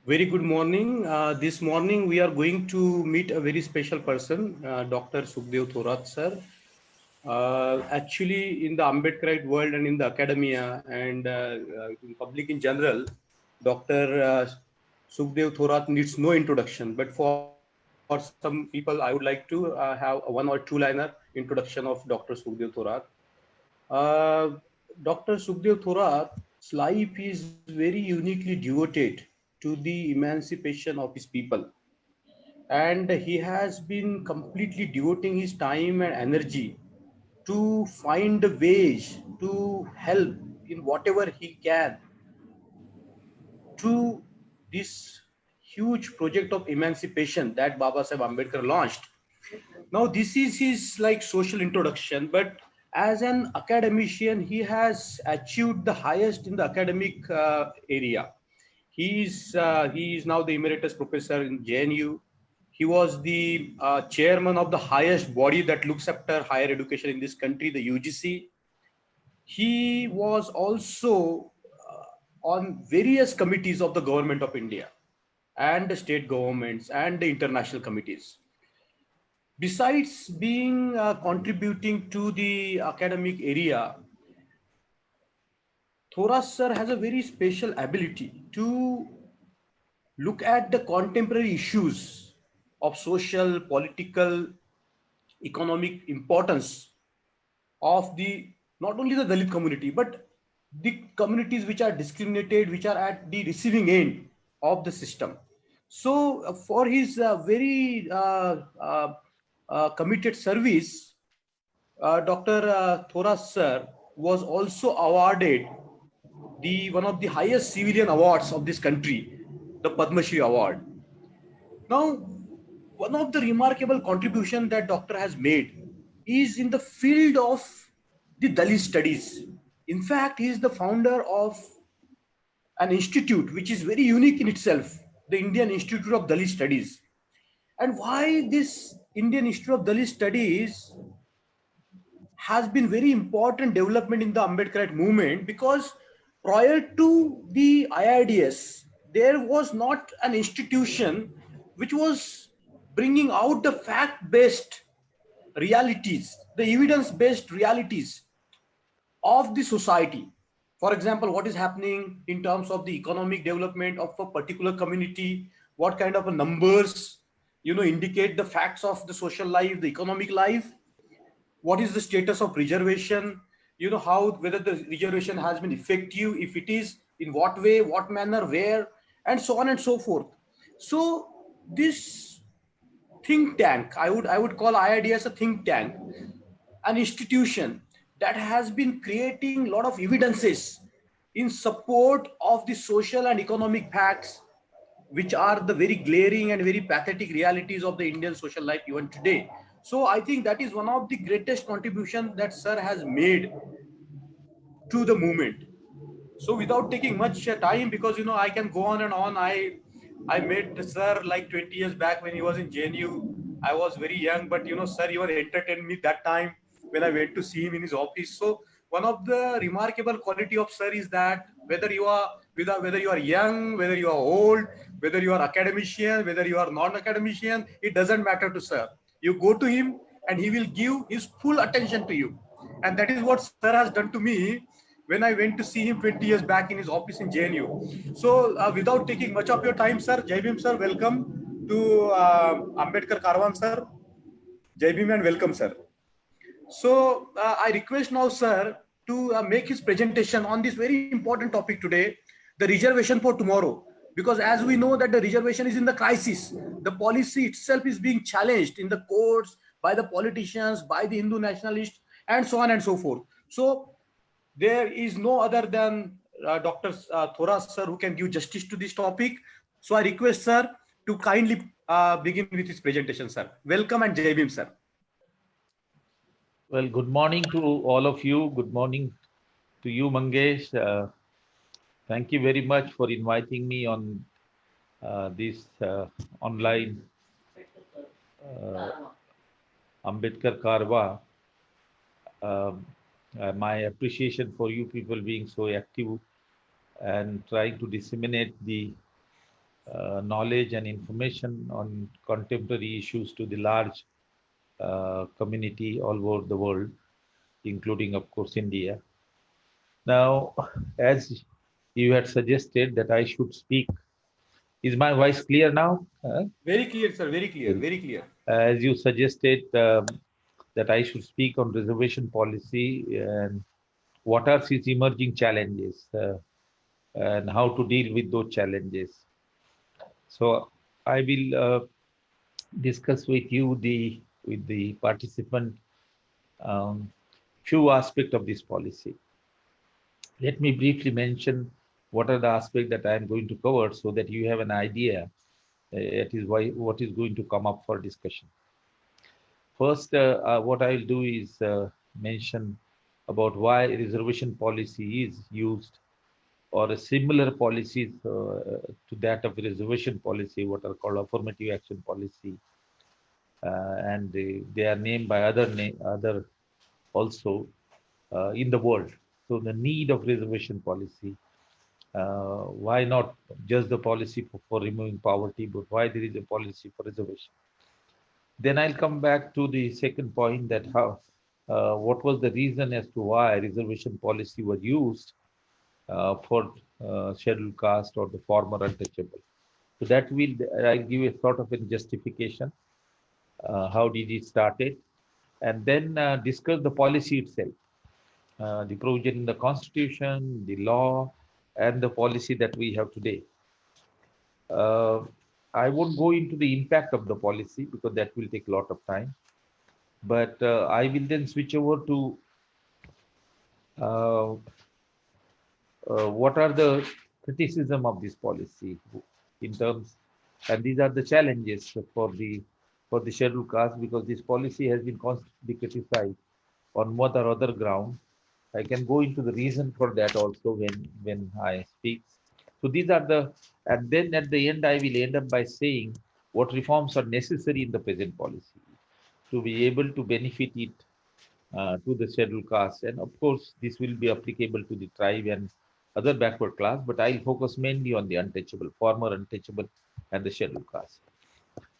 Very good morning. This morning we are going to meet a very special person, Dr. Sukhdev Thorat sir. Actually, in the Ambedkarite world and in the academia and in public in general, Dr. Sukhdev Thorat needs no introduction. But for some people, I would like to have a one or two liner introduction of Dr. Sukhdev Thorat. Uh, Dr. Sukhdev Thorat's life is very uniquely devoted to the emancipation of his people. And he has been completely devoting his time and energy to find ways to help in whatever he can to this huge project of emancipation that Baba Sahib Ambedkar launched. Now, this is his like social introduction, but as an academician, he has achieved the highest in the academic area. He is now the emeritus professor in JNU. He was the chairman of the highest body that looks after higher education in this country, the UGC. He was also on various committees of the government of India and the state governments and the international committees. Besides being contributing to the academic area, Thoras sir has a very special ability to look at the contemporary issues of social, political, economic importance of the not only the Dalit community but the communities which are discriminated, which are at the receiving end of the system. So, for his very committed service, Dr. Thoras sir was also awarded the one of the highest civilian awards of this country, the Padma Shri Award. Now, one of the remarkable contribution that doctor has made is in the field of the Dalit studies. In fact, he is the founder of an institute which is very unique in itself, the Indian Institute of Dalit Studies. And why this Indian Institute of Dalit Studies has been very important development in the Ambedkarite movement, because prior to the IIDS, there was not an institution which was bringing out the fact-based realities, the evidence-based realities of the society. For example, what is happening in terms of the economic development of a particular community, what kind of numbers, indicate the facts of the social life, the economic life, what is the status of reservation, how whether the reservation has been effective, if it is, in what way, what manner, where, and so on and so forth. So this think tank, I would call IID as a think tank, an institution that has been creating a lot of evidences in support of the social and economic facts, which are the very glaring and very pathetic realities of the Indian social life even today. So I think that is one of the greatest contribution that sir has made to the movement. So without taking much time, because I can go on and on. I met sir like 20 years back when he was in JNU. I was very young, but sir even entertained me that time when I went to see him in his office. So one of the remarkable quality of sir is that whether you are young, whether you are old, whether you are academician, whether you are non-academician, it doesn't matter to sir. You go to him and he will give his full attention to you, and that is what sir has done to me when I went to see him 20 years back in his office in JNU. So, without taking much of your time, sir, Jai Bhim, sir, welcome to Ambedkar Karwan, sir. Jai Bhim and welcome, sir. So, I request now, sir, to make his presentation on this very important topic today, the reservation for tomorrow. Because as we know that the reservation is in the crisis, the policy itself is being challenged in the courts, by the politicians, by the Hindu nationalists, and so on and so forth. So, there is no other than Dr. Thoras sir who can give justice to this topic. So I request sir to kindly begin with his presentation, sir. Welcome and Jai Bhim, sir. Well, good morning to all of you. Good morning to you, Mangesh. Thank you very much for inviting me on this online Ambedkar Karwa. Um, my appreciation for you people being so active and trying to disseminate the knowledge and information on contemporary issues to the large community all over the world, including, of course, India. Now, as you had suggested that I should speak, is my voice clear now? Very clear, sir. Very clear. Very clear. As you suggested that I should speak on reservation policy and what are its emerging challenges and how to deal with those challenges. So I will discuss with you with the participant few aspects of this policy. Let me briefly mention what are the aspects that I am going to cover so that you have an idea what is going to come up for discussion. First, what I will do is mention about why reservation policy is used or a similar policies to that of reservation policy, what are called affirmative action policy, and they are named by other also in the world. So the need of reservation policy, why not just the policy for removing poverty, but why there is a policy for reservation. Then I'll come back to the second point that what was the reason as to why reservation policy was used for scheduled caste or the former untouchable. So that will I'll give a sort of a justification. How did it started, and then discuss the policy itself, the provision in the constitution, the law, and the policy that we have today. I won't go into the impact of the policy because that will take a lot of time. But I will then switch over to uh, what are the criticism of this policy in terms, and these are the challenges for the scheduled caste because this policy has been constantly criticized on one or other ground. I can go into the reason for that also when I speak. So these are the, and then at the end I will end up by saying what reforms are necessary in the present policy to be able to benefit it to the scheduled caste. And of course, this will be applicable to the tribe and other backward class, but I'll focus mainly on the untouchable, former untouchable, and the scheduled caste.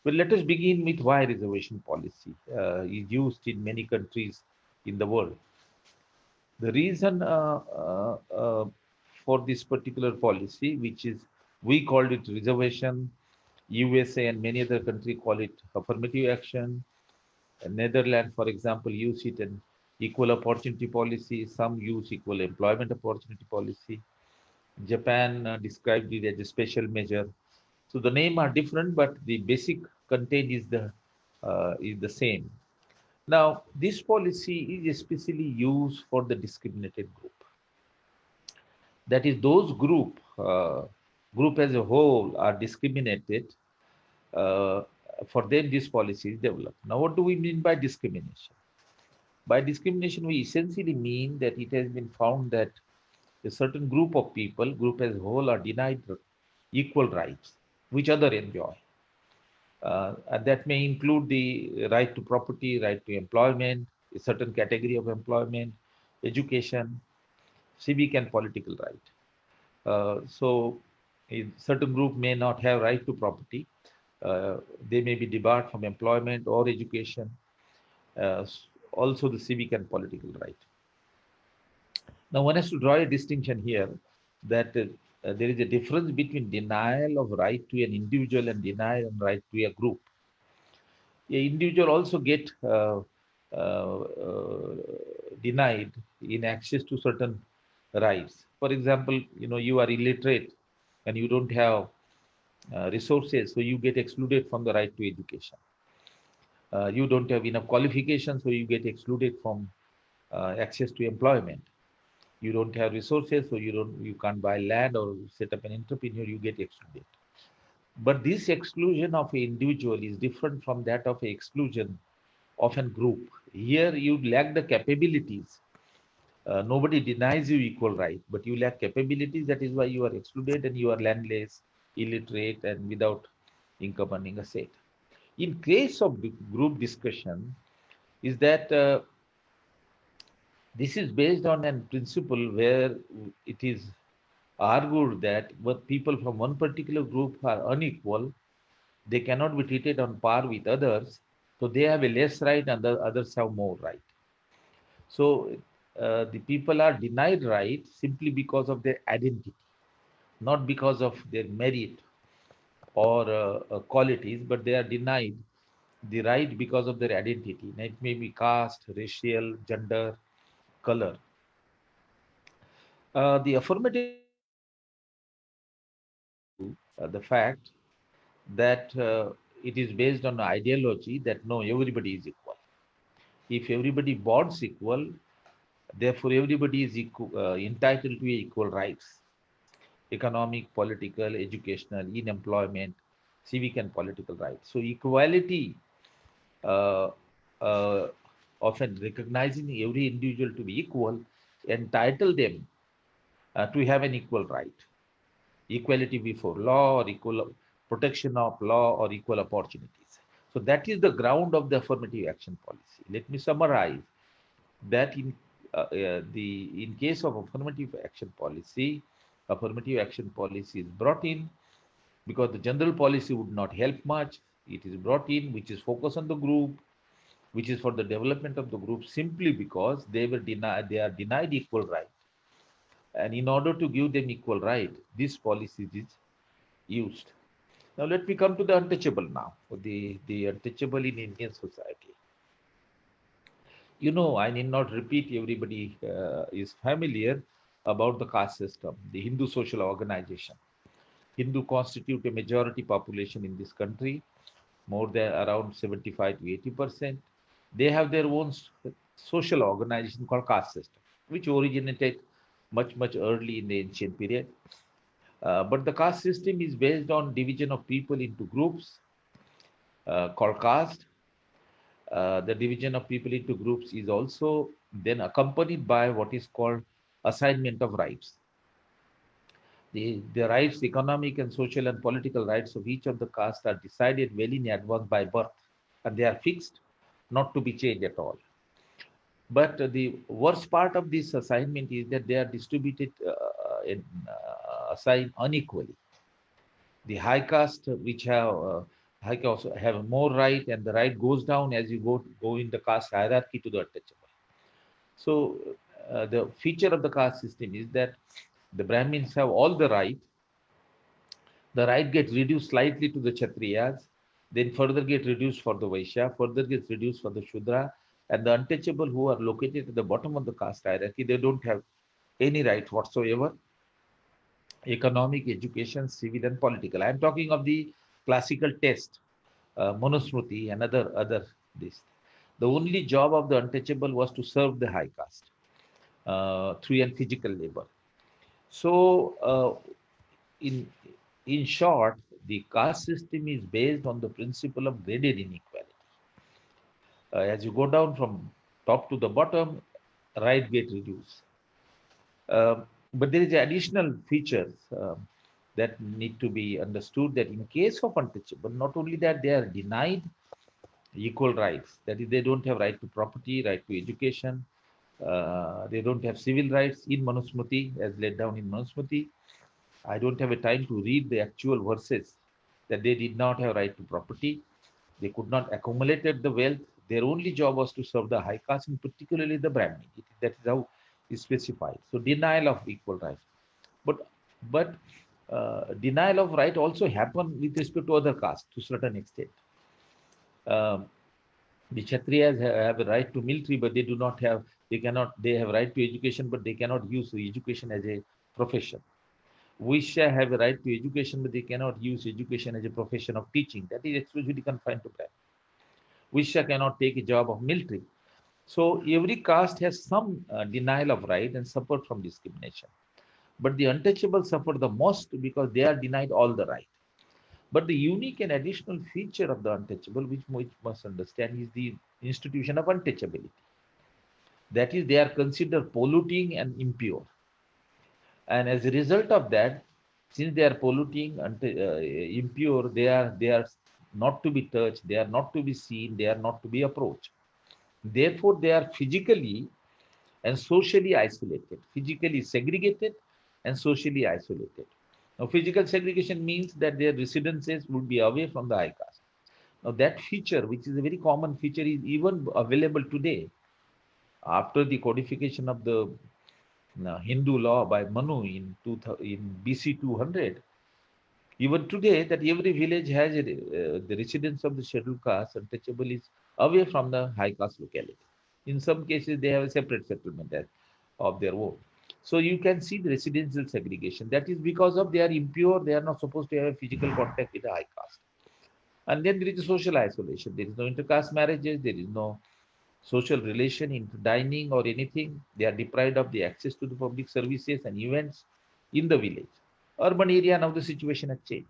Well, let us begin with why reservation policy is used in many countries in the world. The reason for this particular policy, which is we called it reservation, USA and many other countries call it affirmative action. Netherlands, for example, use it an equal opportunity policy. Some use equal employment opportunity policy. Japan described it as a special measure. So the name are different, but the basic content is the same. Now, this policy is especially used for the discriminated group. That is, those group as a whole are discriminated. For them, this policy is developed. Now, what do we mean by discrimination? By discrimination, we essentially mean that it has been found that a certain group of people, group as a whole, are denied equal rights which other enjoy. And that may include the right to property, right to employment, a certain category of employment, education, civic and political right. So a certain group may not have right to property. They may be debarred from employment or education, also the civic and political right. Now, one has to draw a distinction here that there is a difference between denial of right to an individual and denial of right to a group. An individual also get denied in access to certain rights. For example, you are illiterate and you don't have resources, so you get excluded from the right to education. You don't have enough qualifications, so you get excluded from access to employment. You don't have resources, so you can't buy land or set up an entrepreneur, you get excluded. But this exclusion of an individual is different from that of an exclusion of a group. Here you lack the capabilities. Nobody denies you equal right, but you lack capabilities. That is why you are excluded and you are landless, illiterate, and without income earning asset. In case of group discussion, is that this is based on a principle where it is argued that when people from one particular group are unequal, they cannot be treated on par with others, so they have a less right and the others have more right. So the people are denied right simply because of their identity, not because of their merit or qualities, but they are denied the right because of their identity. Now, it may be caste, racial, gender, color. The affirmative the fact that it is based on ideology that no, everybody is equal. If everybody borns equal, therefore everybody is entitled to equal rights: economic, political, educational, in employment, civic and political rights. So equality, uh, uh, often recognizing every individual to be equal, entitle them to have an equal right, equality before law or equal protection of law or equal opportunities. So that is the ground of the affirmative action policy. Let me summarize that in case of affirmative action policy is brought in because the general policy would not help much. It is brought in, which is focused on the group, which is for the development of the group, simply because they are denied equal right. And in order to give them equal right, this policy is used. Now let me come to the untouchable now, the untouchable in Indian society. I need not repeat, everybody is familiar about the caste system, the Hindu social organization. Hindu constitute a majority population in this country, more than around 75 to 80%. They have their own social organization called caste system, which originated much, much early in the ancient period. But the caste system is based on division of people into groups called caste. The division of people into groups is also then accompanied by what is called assignment of rights. The rights, economic and social and political rights of each of the castes are decided well in advance by birth, and they are fixed, not to be changed at all. But the worst part of this assignment is that they are distributed assigned unequally. The high caste, which have high caste have more right, and the right goes down as you go in the caste hierarchy to the untouchable. So the feature of the caste system is that the Brahmins have all the right. The right gets reduced slightly to the Kshatriyas, then further get reduced for the Vaishya, further gets reduced for the Shudra, and the untouchable who are located at the bottom of the caste hierarchy, they don't have any right whatsoever: economic, education, civil, and political. I am talking of the classical test, Manusmriti, and other this. The only job of the untouchable was to serve the high caste through and physical labor. So, in in short, the caste system is based on the principle of graded inequality. As you go down from top to the bottom, right get reduced. But there is additional features that need to be understood, that in case of untouchable, not only that they are denied equal rights, that is, they don't have right to property, right to education, they don't have civil rights in Manusmriti, as laid down in Manusmriti. I don't have a time to read the actual verses that they did not have right to property. They could not accumulate the wealth. Their only job was to serve the high caste, and particularly the Brahmin. That is how it's specified. So denial of equal rights. But denial of right also happen with respect to other castes to a certain extent. Um, the Kshatriyas have a right to military, but they do not have, they cannot, they have right to education, but they cannot use education as a profession. Vaishya have a right to education, but they cannot use education as a profession of teaching. That is exclusively confined to Brahmin. Vaishya cannot take a job of military. So every caste has some denial of right and suffered from discrimination. But the untouchables suffer the most because they are denied all the right. But the unique and additional feature of the untouchable, which we must understand, is the institution of untouchability. That is, they are considered polluting and impure. And as a result of that, since they are polluting and impure, they are not to be touched, they are not to be seen, they are not to be approached. Therefore, they are physically and socially isolated, physically segregated and socially isolated. Now, physical segregation means that their residences would be away from the high caste. Now, that feature, which is a very common feature, is even available today after the codification of the Hindu law by Manu in BC 200. Even today, that every village has the residence of the scheduled caste untouchable is away from the high caste locality. In some cases, they have a separate settlement of their own. So you can see the residential segregation. That is because of they are impure, they are not supposed to have a physical contact with the high caste. And then there is a social isolation. There is no intercaste marriages, there is no social relation into dining or anything. They are deprived of the access to the public services and events in the village. Urban area, now the situation has changed.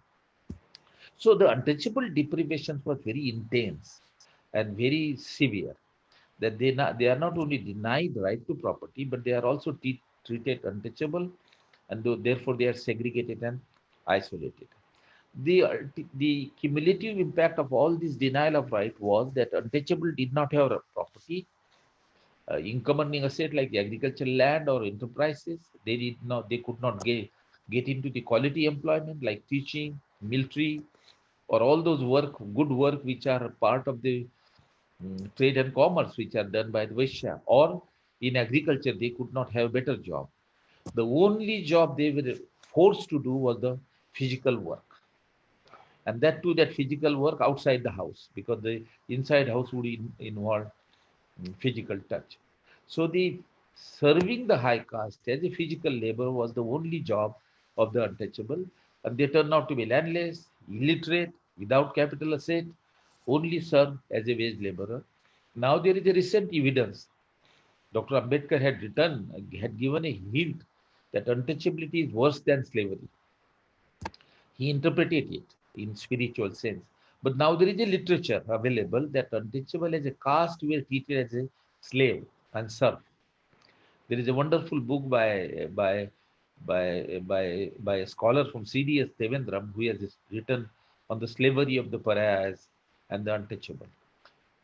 So the untouchable deprivations was very intense and very severe. That they are not only denied right to property, but they are also treated untouchable, and therefore they are segregated and isolated. The cumulative impact of all this denial of right was that untouchable did not have a property, income earning asset like the agricultural land or enterprises. They could not get into the quality employment like teaching, military, or all those good work which are part of the trade and commerce which are done by the Vaishya. Or in agriculture, they could not have a better job. The only job they were forced to do was the physical work. And that too, that physical work outside the house, because the inside house would involve physical touch. So the serving the high caste as a physical labor was the only job of the untouchable, and they turned out to be landless, illiterate, without capital asset, only served as a wage laborer. Now there is a recent evidence. Dr. Ambedkar had given a hint that untouchability is worse than slavery. He interpreted it in spiritual sense. But now there is a literature available that untouchable as a caste were treated as a slave and serf. There is a wonderful book by a scholar from CDS Devendram who has written on the slavery of the pariahs and the untouchable.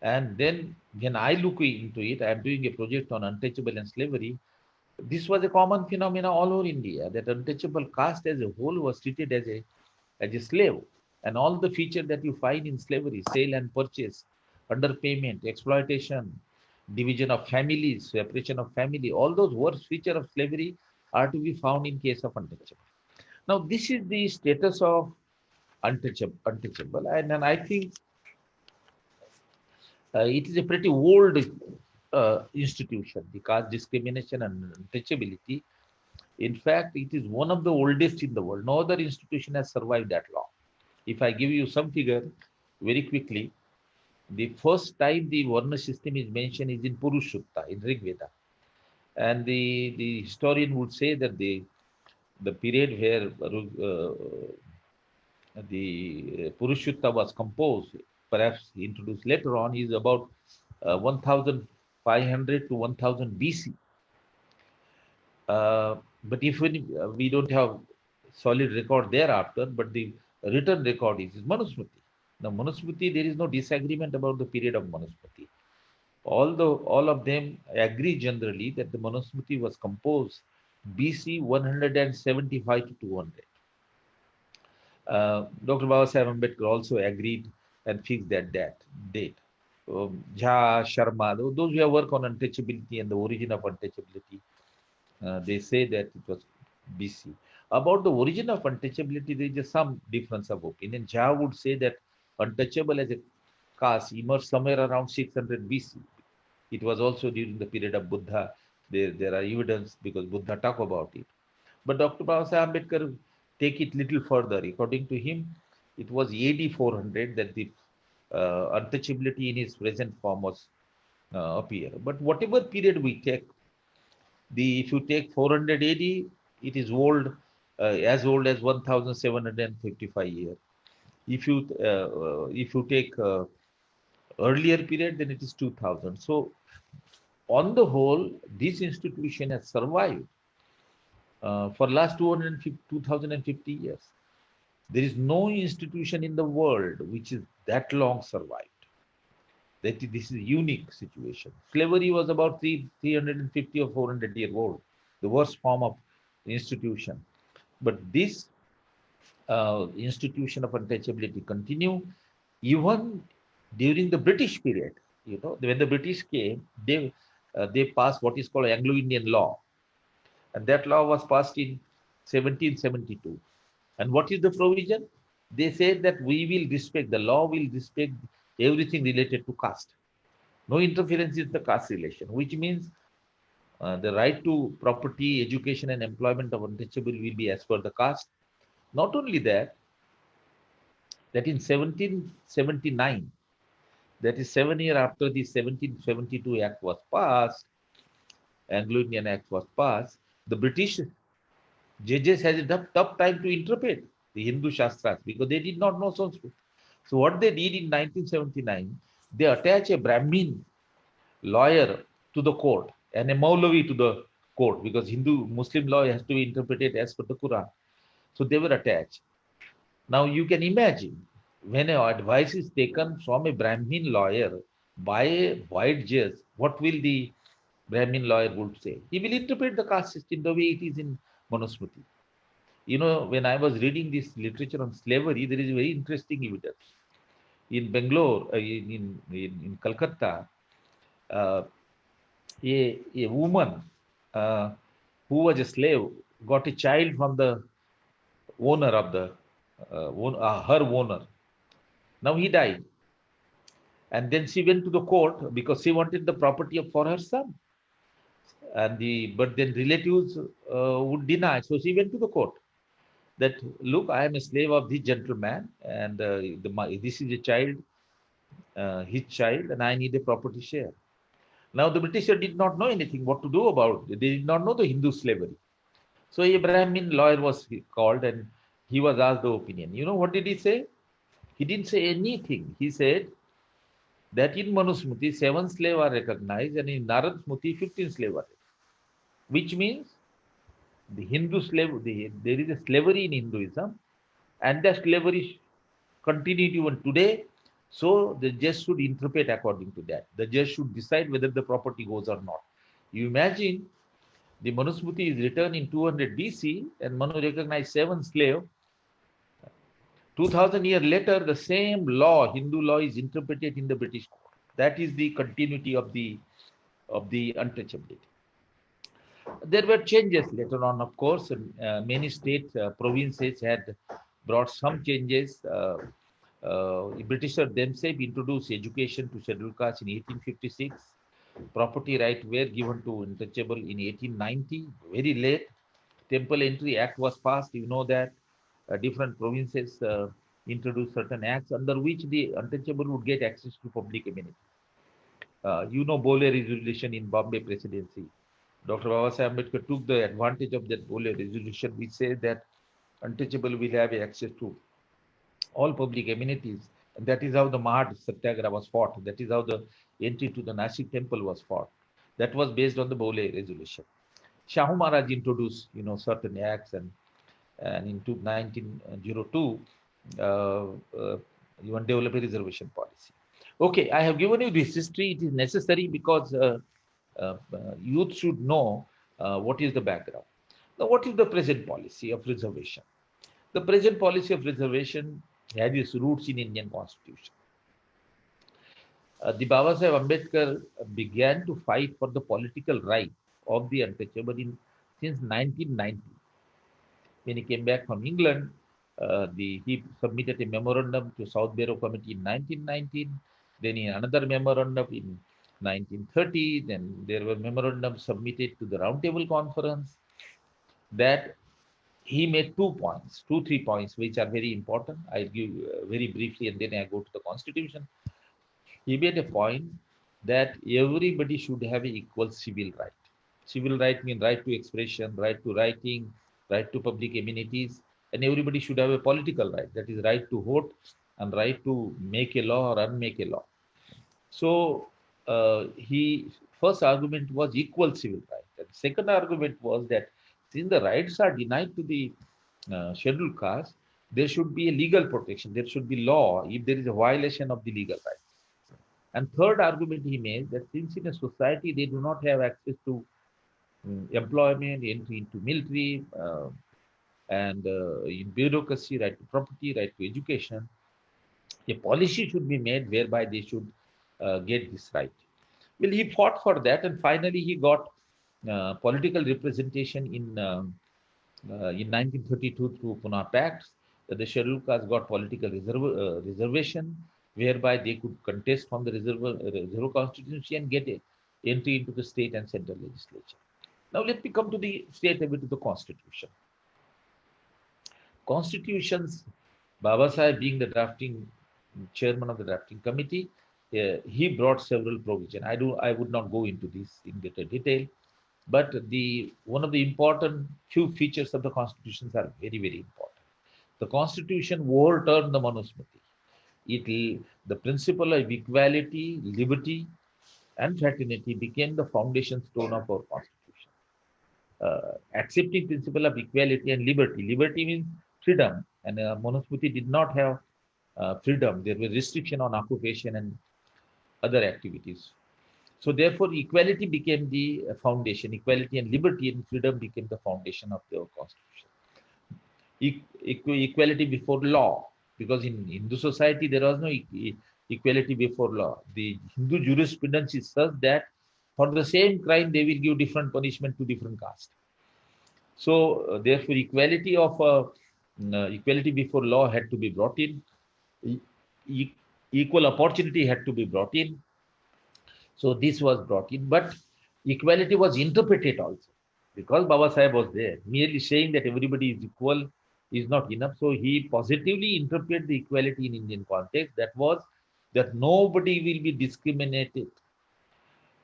And then when I look into it, I am doing a project on untouchable and slavery. This was a common phenomenon all over India, that untouchable caste as a whole was treated as a slave. And all the features that you find in slavery, sale and purchase, underpayment, exploitation, division of families, separation of family, all those worst features of slavery are to be found in case of untouchable. Now, this is the status of untouchable, and I think it is a pretty old institution, the caste discrimination and untouchability. In fact, it is one of the oldest in the world. No other institution has survived that long. If I give you some figure very quickly, the first time the Varna system is mentioned is in Purushutta, in Rig Veda. And the historian would say that the period where the Purushutta was composed, perhaps introduced later on, is about 1500 to 1000 BC. But if we don't have solid record thereafter, but the written record is Manusmriti. Now, Manusmriti, there is no disagreement about the period of Manusmriti. Although all of them agree generally that the Manusmriti was composed BC 175 to 200. Dr. Babasaheb Ambedkar also agreed and fixed that date. Jha, Sharma, those who have worked on untouchability and the origin of untouchability, they say that it was BC. About the origin of untouchability, there is some difference of opinion. Jha would say that untouchable as a caste emerged somewhere around 600 BC. It was also during the period of Buddha. There are evidence because Buddha talk about it. But Dr. Babasaheb Ambedkar take it little further. According to him, it was AD 400 that the untouchability in its present form was appear. But whatever period we take, if you take 400 AD, it is as old as 1755 years. If you take earlier period, then it is 2000. So on the whole, this institution has survived for last 2050 years. There is no institution in the world which is that long survived. This is a unique situation. Slavery was about 350 or 400 years old, the worst form of institution. But this institution of untouchability continue even during the British period. You know, when the British came, they passed what is called Anglo-Indian law, and that law was passed in 1772. And what is the provision? They said that we will respect, the law will respect everything related to caste. No interference in the caste relation, which means the right to property, education, and employment of untouchable will be as per the caste. Not only that, that in 1779, that is 7 years after the 1772 Act was passed, Anglo-Indian Act was passed, the British judges had a tough time to interpret the Hindu Shastras because they did not know Sanskrit. So what they did in 1979, they attached a Brahmin lawyer to the court and a Maulavi to the court because Hindu Muslim law has to be interpreted as per the Quran. So they were attached. Now you can imagine when an advice is taken from a Brahmin lawyer by a white judge, what will the Brahmin lawyer would say? He will interpret the caste system the way it is in Manusmriti. You know, when I was reading this literature on slavery, there is a very interesting evidence. In Bangalore, in Calcutta, uh, a woman who was a slave got a child from the owner of the her owner. Now he died, and then she went to the court because she wanted the property for her son. And but then relatives would deny, so she went to the court. That look, I am a slave of this gentleman, and this is a child, his child, and I need a property share. Now the Britisher did not know anything what to do about it. They did not know the Hindu slavery. So a Brahmin lawyer was called and he was asked the opinion. You know what did he say? He didn't say anything. He said that in Manusmriti, 7 slaves are recognized and in Narad Smriti, 15 slaves are recognized. Which means the Hindu slave, there is a slavery in Hinduism and that slavery continued even today. So the judge should interpret according to that. The judge should decide whether the property goes or not. You imagine the Manusmriti is written in 200 BC and Manu recognized 7 slaves. 2000 years later, the same law, Hindu law, is interpreted in the British court. That is the continuity of the untouchability. There were changes later on, of course. Many states, provinces had brought some changes. Britishers themselves introduced education to scheduled castes in 1856. Property rights were given to untouchable in 1890, very late. Temple Entry Act was passed. You know that different provinces introduced certain acts under which the untouchable would get access to public amenities. You know, Bole resolution in Bombay Presidency. Dr. Babasaheb Ambedkar took the advantage of that Bole resolution, which says that untouchable will have access to all public amenities. And that is how the Mahad Satyagraha was fought. That is how the entry to the Nashik temple was fought. That was based on the Bole resolution. Shahu Maharaj introduced, you know, certain acts, and in 1902, even developed a reservation policy. Okay, I have given you this history. It is necessary because youth should know what is the background. Now, what is the present policy of reservation? The present policy of reservation had its roots in Indian Constitution. The Babasaheb Ambedkar began to fight for the political right of the untouchable since 1990. When he came back from England, he submitted a memorandum to South Bureau Committee in 1919. Then in another memorandum in 1930. Then there were memorandums submitted to the Roundtable Conference. That he made 3 points, which are very important. I'll give very briefly, and then I go to the Constitution. He made a point that everybody should have an equal civil right. Civil right means right to expression, right to writing, right to public amenities, and everybody should have a political right. That is right to vote and right to make a law or unmake a law. So he first argument was equal civil right. And second argument was that since the rights are denied to the scheduled caste, there should be a legal protection. There should be law if there is a violation of the legal rights. And third argument he made that since in a society they do not have access to employment, entry into military, and in bureaucracy, right to property, right to education. A policy should be made whereby they should get this right. Well, he fought for that, and finally he got political representation in 1932 through Pune Pact. That the scheduled caste got political reservation, whereby they could contest from the reserve constituency and get a entry into the state and central legislature. Now let me come to the straight away to the constitution. Constitutions, Baba Sahib being the drafting chairman of the drafting committee, he brought several provisions. I would not go into this in greater detail, but the one of the important few features of the constitutions are very, very important. The constitution overturned the Manusmriti. The principle of equality, liberty, and fraternity became the foundation stone of our constitution. Accepting principle of equality and liberty. Liberty means freedom, and Manusmriti did not have freedom. There was restriction on occupation and other activities. So therefore, equality became the foundation. Equality and liberty and freedom became the foundation of the constitution. Equality before law, because in Hindu society there was no equality before law. The Hindu jurisprudence is such that for the same crime they will give different punishment to different castes. So therefore, equality before law had to be brought in. Equal opportunity had to be brought in. So this was brought in, but equality was interpreted also, because Baba Sahib was there. Merely saying that everybody is equal is not enough. So he positively interpreted the equality in Indian context. That was that nobody will be discriminated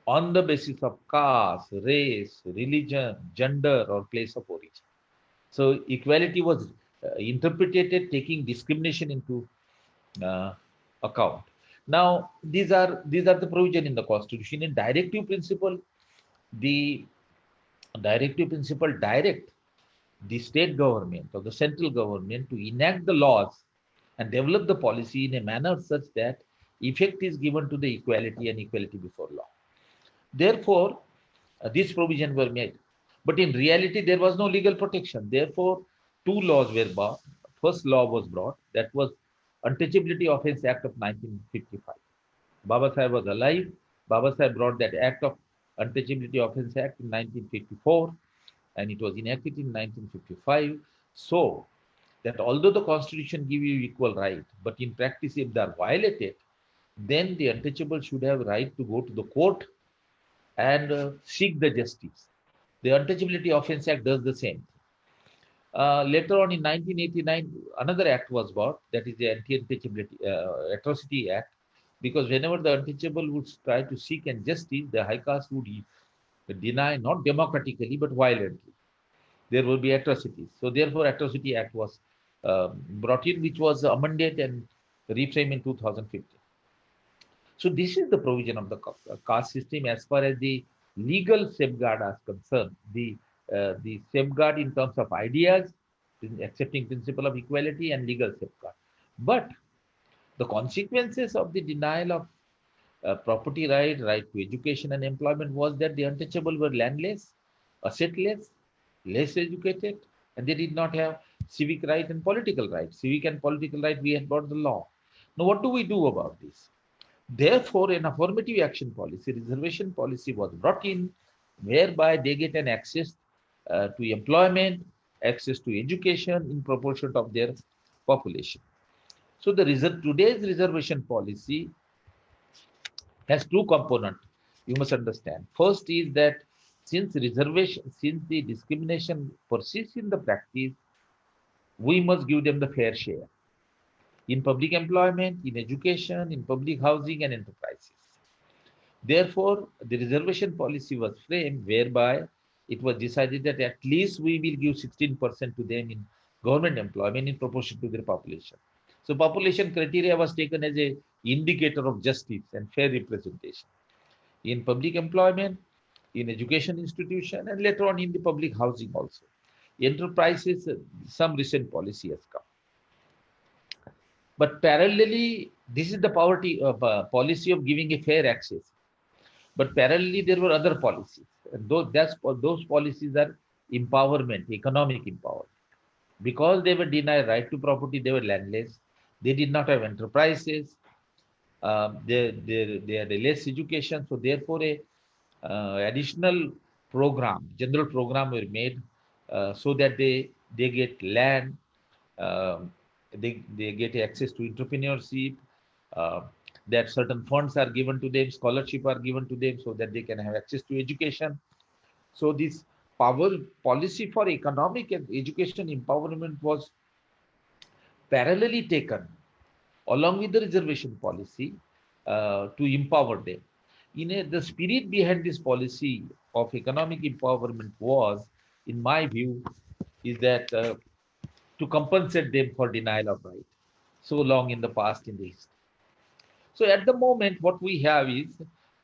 on the basis of caste, race, religion, gender, or place of origin. So equality was interpreted taking discrimination into account. Now these are the provision in the constitution. In directive principle, the directive principle direct the state government or the central government to enact the laws and develop the policy in a manner such that effect is given to the equality and equality before law. Therefore, these provisions were made. But in reality, there was no legal protection. Therefore, two laws were brought. First law was brought, that was Untouchability Offence Act of 1955. Baba Sahib was alive. Baba Sahib brought that Act of Untouchability Offence Act in 1954, and it was enacted in 1955. So that although the Constitution gives you equal right, but in practice, if they are violated, then the untouchable should have right to go to the court and seek the justice. The Untouchability Offence Act does the same. Later on in 1989, another act was brought, that is the Anti-Untouchability Atrocity Act, because whenever the untouchable would try to seek and justice, the high caste would deny, not democratically, but violently. There will be atrocities. So therefore, Atrocity Act was brought in, which was amended and reframed in 2015. So this is the provision of the caste system as far as the legal safeguard is concerned. The safeguard in terms of ideas, accepting principle of equality and legal safeguard. But the consequences of the denial of property right, right to education and employment was that the untouchable were landless, assetless, less educated, and they did not have civic right and political right. Civic and political right, we had brought the law. Now, what do we do about this? Therefore, an affirmative action policy, reservation policy was brought in, whereby they get an access to employment, access to education in proportion of their population. So today's reservation policy has two components. You must understand. First is that since the discrimination persists in the practice, we must give them the fair share in public employment, in education, in public housing and enterprises. Therefore, the reservation policy was framed whereby it was decided that at least we will give 16% to them in government employment in proportion to their population. So population criteria was taken as an indicator of justice and fair representation in public employment, in education institution, and later on in the public housing also. Enterprises, some recent policy has come. But parallelly, this is the policy of giving a fair access. But parallelly, there were other policies. those policies are empowerment, economic empowerment. Because they were denied right to property, they were landless. They did not have enterprises. They had a less education. So therefore, a additional program, general program were made so that they get land, um, they get access to entrepreneurship, uh, that certain funds are given to them, scholarship are given to them so that they can have access to education. So this power policy for economic and education empowerment was parallelly taken along with the reservation policy to empower them. The spirit behind this policy of economic empowerment was, in my view, is that to compensate them for denial of right so long in the past in the history. So at the moment, what we have is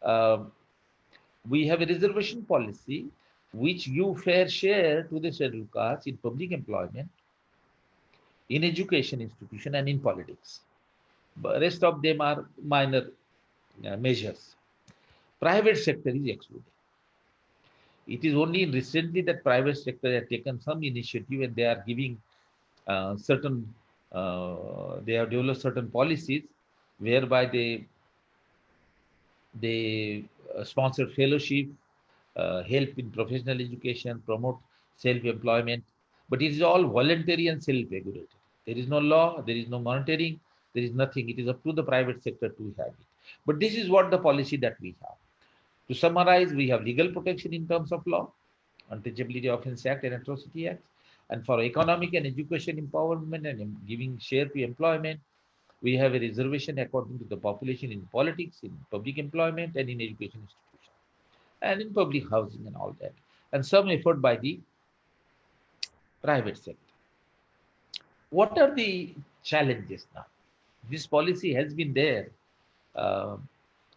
uh, we have a reservation policy which give fair share to the scheduled castes in public employment, in education institution, and in politics. But rest of them are minor measures. Private sector is excluded. It is only recently that private sector has taken some initiative and they are giving they have developed certain policies whereby they sponsor fellowship, help in professional education, promote self-employment. But it is all voluntary and self-regulated. There is no law, there is no monitoring, there is nothing. It is up to the private sector to have it. But this is what the policy that we have. To summarize, we have legal protection in terms of law, Untouchability Offence Act and Atrocity Act. And for economic and education empowerment and giving share to employment, we have a reservation according to the population in politics, in public employment, and in education institutions, and in public housing and all that. And some effort by the private sector. What are the challenges now? This policy has been there uh,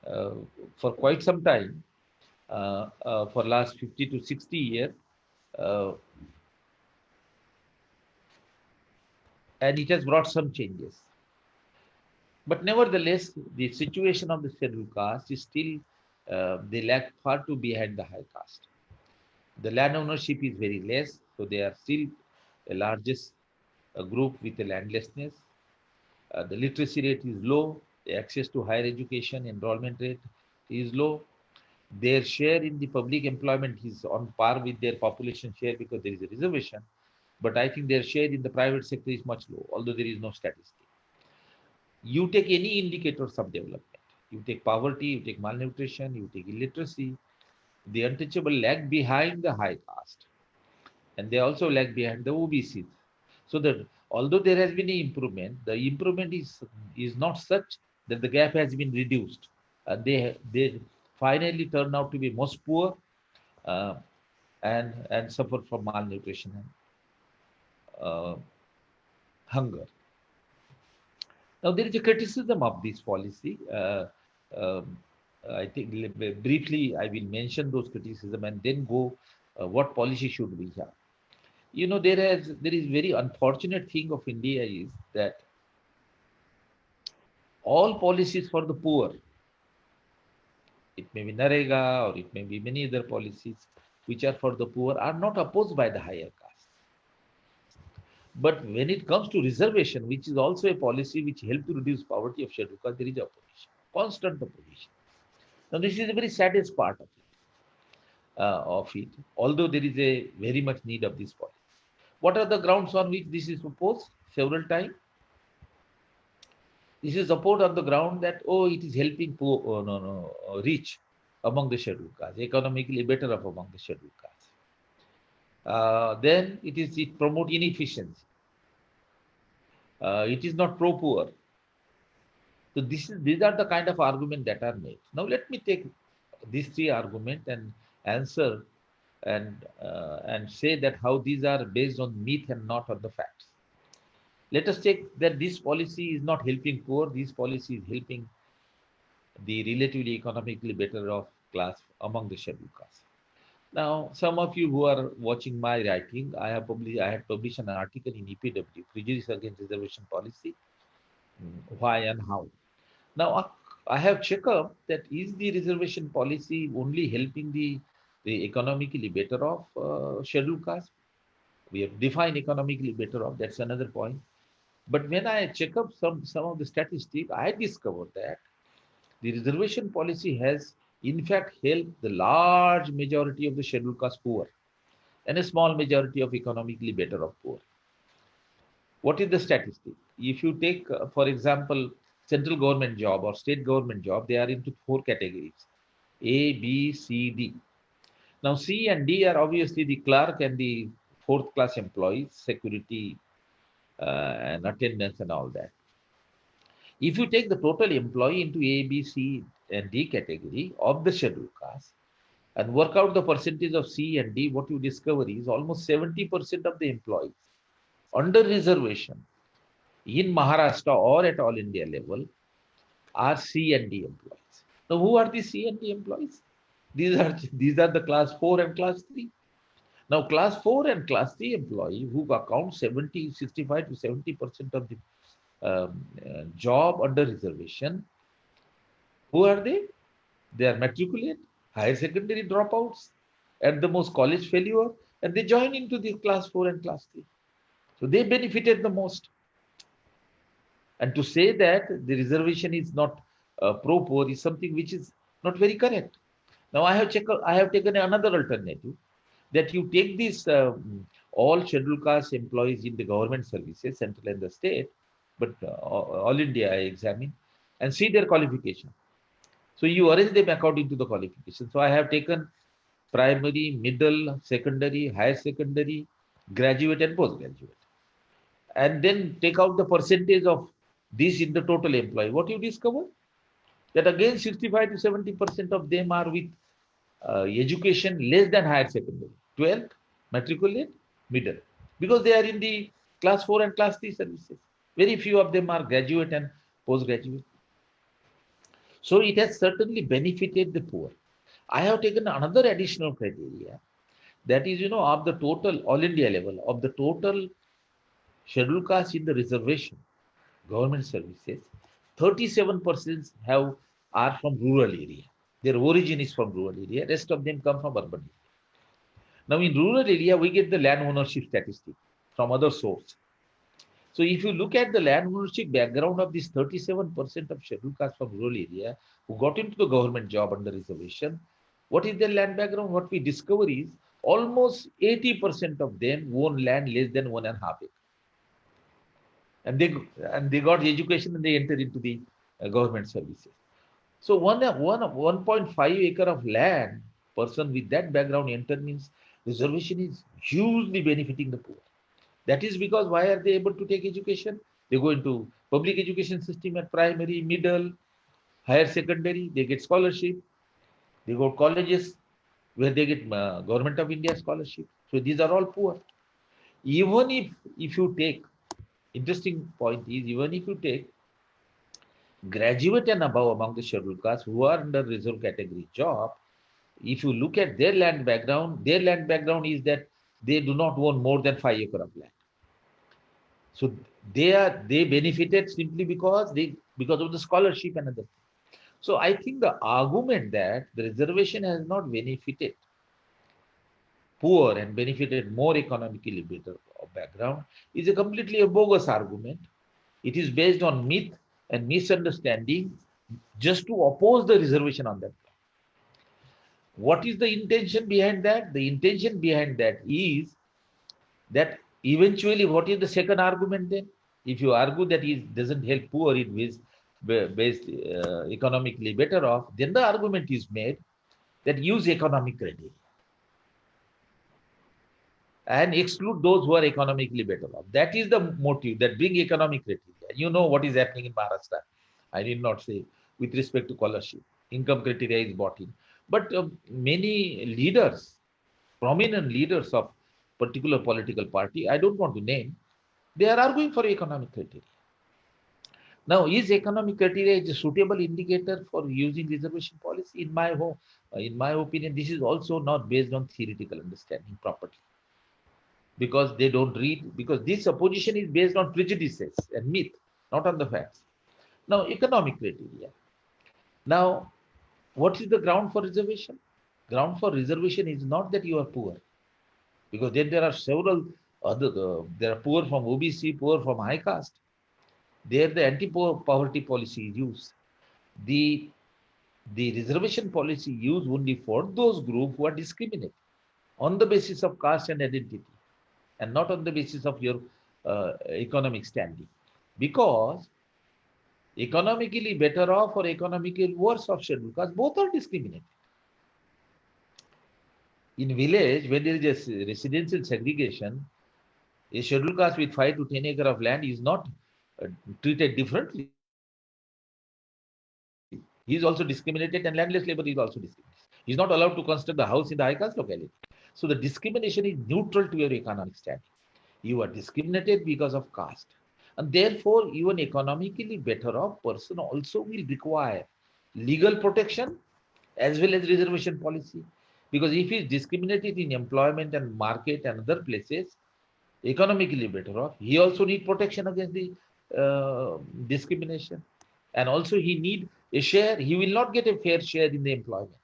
uh, for quite some time, for last 50 to 60 years, uh, and it has brought some changes. But nevertheless, the situation of the scheduled caste is still, they lag far too behind the high caste. The land ownership is very less, so they are still the largest group with the landlessness. The literacy rate is low, the access to higher education enrollment rate is low. Their share in the public employment is on par with their population share because there is a reservation. But I think their share in the private sector is much low, although there is no statistic. You take any indicators of development. You take poverty, you take malnutrition, you take illiteracy. The untouchable lag behind the high caste, and they also lag behind the OBCs. So that although there has been an improvement, the improvement is not such that the gap has been reduced. They finally turn out to be most poor, uh, and suffer from malnutrition and uh, hunger. Now, there is a criticism of this policy. Um, I think briefly I will mention those criticism and then go what policy should we have. There is very unfortunate thing of India is that all policies for the poor, it may be Narega or it may be many other policies which are for the poor, are not opposed by the higher caste. But when it comes to reservation, which is also a policy which helps to reduce poverty of scheduled caste, there is opposition, constant opposition. Now, this is the very saddest part of it, although there is a very much need of this policy. What are the grounds on which this is opposed? Several times. This is opposed on the ground that, oh, it is helping poor, oh, no, rich among the scheduled castes, economically better off among the scheduled castes. Then it promote inefficiency. It is not pro-poor. So these are the kind of argument that are made. Now let me take these three arguments and answer and say that how these are based on myth and not on the facts. Let us take that this policy is not helping poor. This policy is helping the relatively economically better off class among the scheduled castes. Now, some of you who are watching my writing, I had published an article in EPW, Prejudice Against Reservation Policy, why and how. Now, I have checked up that is the reservation policy only helping the the economically better off scheduled caste. We have defined economically better off. That's another point. But when I check up some of the statistics, I discovered that the reservation policy has in fact helped the large majority of the scheduled caste poor and a small majority of economically better off poor. What is the statistic? If you take, for example, central government job or state government job, they are into four categories: A, B, C, D. Now, C and D are obviously the clerk and the fourth class employees, security and attendance and all that. If you take the total employee into A, B, C, and D category of the scheduled caste and work out the percentage of C and D, what you discover is almost 70% of the employees under reservation in Maharashtra or at all India level are C and D employees. Now, who are the C and D employees? These are the class 4 and class 3. Now, class 4 and class 3 employee who account 65 to 70% of the job under reservation, who are they? They are matriculate, higher secondary dropouts, at the most college failure, and they join into the class 4 and class 3. So they benefited the most. And to say that the reservation is not pro-poor is something which is not very correct. Now I have taken another alternative, that you take these all scheduled caste employees in the government services, central and the state, but all India I examine and see their qualification. So you arrange them according to the qualification. So I have taken primary, middle, secondary, higher secondary, graduate and postgraduate. And then take out the percentage of this in the total employee. What you discover? That again 65 to 70% of them are with education less than higher secondary, 12th, matriculate, middle, because they are in the class 4 and class 3 services. Very few of them are graduate and postgraduate. So it has certainly benefited the poor. I have taken another additional criteria, that is, of the total, all India level, of the total scheduled caste in the reservation, government services, 37% are from rural area. Their origin is from rural area. Rest of them come from urban area. Now, in rural area, we get the land ownership statistic from other source. So if you look at the land ownership background of this 37% of scheduled caste from rural area who got into the government job under reservation, what is their land background? What we discover is almost 80% of them own land less than 1.5 acres. And they got education and they entered into the government services. So 1.5 acre of land, person with that background enter means reservation is hugely benefiting the poor. That is because why are they able to take education? They go into public education system at primary, middle, higher secondary, they get scholarship. They go colleges where they get Government of India scholarship. So these are all poor. Even if you take, interesting point is, even if you take graduate and above among the scheduled castes who are under reserve category job, if you look at their land background is that they do not own more than 5 acres of land. So they benefited simply because of the scholarship and other. So I think the argument that the reservation has not benefited poor and benefited more economically better background is a completely a bogus argument. It is based on myth and misunderstanding just to oppose the reservation on that. What is the intention behind that? The intention behind that is that eventually, what is the second argument then? If you argue that it doesn't help poor, it is based economically better off, then the argument is made that use economic criteria and exclude those who are economically better off. That is the motive that bring economic criteria. You know what is happening in Maharashtra. I did not say with respect to scholarship. Income criteria is brought in. But many leaders, prominent leaders of particular political party, I don't want to name, they are arguing for economic criteria. Now, is economic criteria a suitable indicator for using reservation policy? In my opinion, this is also not based on theoretical understanding properly. Because they don't read, because this opposition is based on prejudices and myth, not on the facts. Now, economic criteria. Now, what is the ground for reservation? Ground for reservation is not that you are poor, because then there are several other, there are poor from OBC, poor from high caste. There the anti-poverty policy is used. The, the reservation policy used only for those groups who are discriminated on the basis of caste and identity, and not on the basis of your economic standing. Because economically better off or economically worse off scheduled caste, both are discriminated. In village, when there is a residential segregation, a scheduled caste with 5 to 10 acre of land is not treated differently. He is also discriminated, and landless labor is also discriminated. He is not allowed to construct the house in the high caste locality. So the discrimination is neutral to your economic standing. You are discriminated because of caste. And therefore, even economically better off person also will require legal protection as well as reservation policy. Because if he is discriminated in employment and market and other places, economically better off, he also need protection against the discrimination. And also he need a share. He will not get a fair share in the employment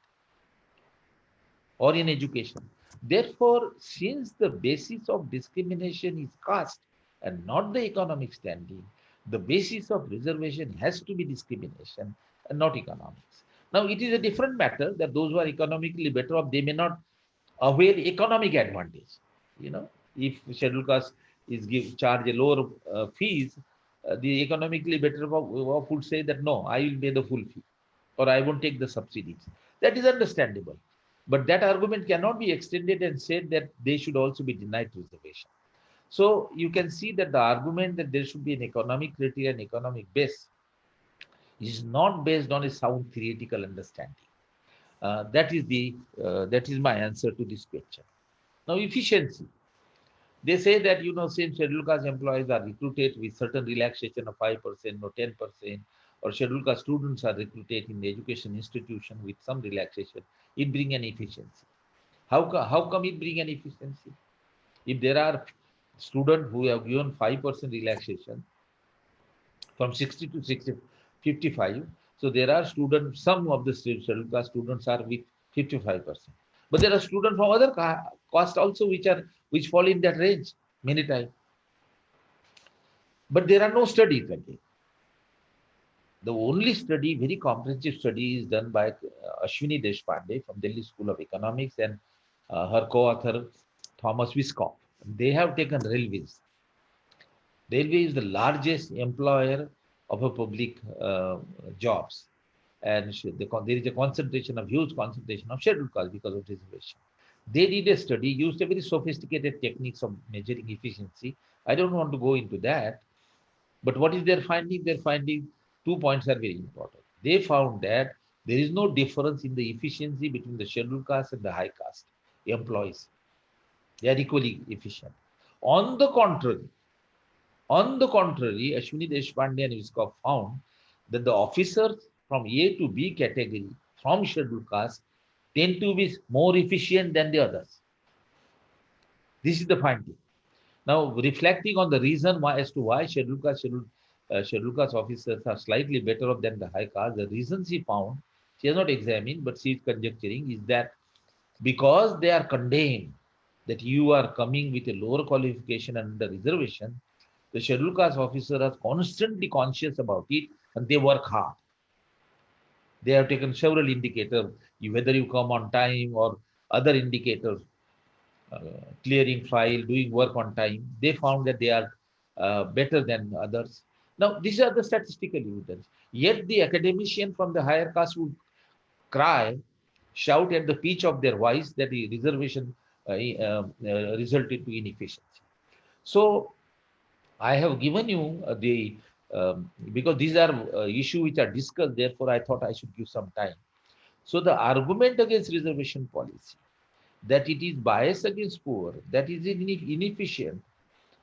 or in education. Therefore, since the basis of discrimination is caste and not the economic standing, the basis of reservation has to be discrimination and not economics. Now, it is a different matter that those who are economically better off, they may not avail economic advantage. You know, if scheduled caste is charge a lower fees, the economically better off would say that no, I will pay the full fee, or I won't take the subsidies. That is understandable. But that argument cannot be extended and said that they should also be denied reservation. So you can see that the argument that there should be an economic criteria and economic base is not based on a sound theoretical understanding. That is my answer to this question. Now, efficiency. They say that, same scheduled caste employees are recruited with certain relaxation of 5% or 10%, or scheduled caste students are recruited in the education institution with some relaxation. It brings an efficiency. How come it brings an efficiency? If there are students who have given 5% relaxation from 60 to 60, 55, so there are students, some of the scheduled caste students are with 55%. But there are students from other caste also which fall in that range many times. But there are no studies again. The only study, very comprehensive study, is done by Ashwini Deshpande from Delhi School of Economics and her co-author Thomas Wiskop. They have taken railways. Railway is the largest employer of a public jobs, and there is a concentration of huge concentration of scheduled caste because of reservation. They did a study, used a very sophisticated techniques of measuring efficiency. I don't want to go into that, but what is their finding? Their finding, 2 points are very important. They found that there is no difference in the efficiency between the scheduled caste and the high caste employees. They are equally efficient. On the contrary, Ashwini Deshpande and Wiskop found that the officers from A to B category from scheduled caste tend to be more efficient than the others. This is the finding. Now, reflecting on the reason why as to why scheduled caste officers are slightly better off than the high caste, the reason she found, she has not examined, but she is conjecturing, is that because they are condemned that you are coming with a lower qualification and the reservation, the scheduled caste officers are constantly conscious about it and they work hard. They have taken several indicators, whether you come on time or other indicators, clearing file, doing work on time. They found that they are better than others. Now, these are the statistical evidence. Yet the academician from the higher caste would cry, shout at the pitch of their voice that the reservation resulted to inefficiency. So I have given you because these are issues which are discussed, therefore I thought I should give some time. So the argument against reservation policy, that it is biased against poor, that is inefficient,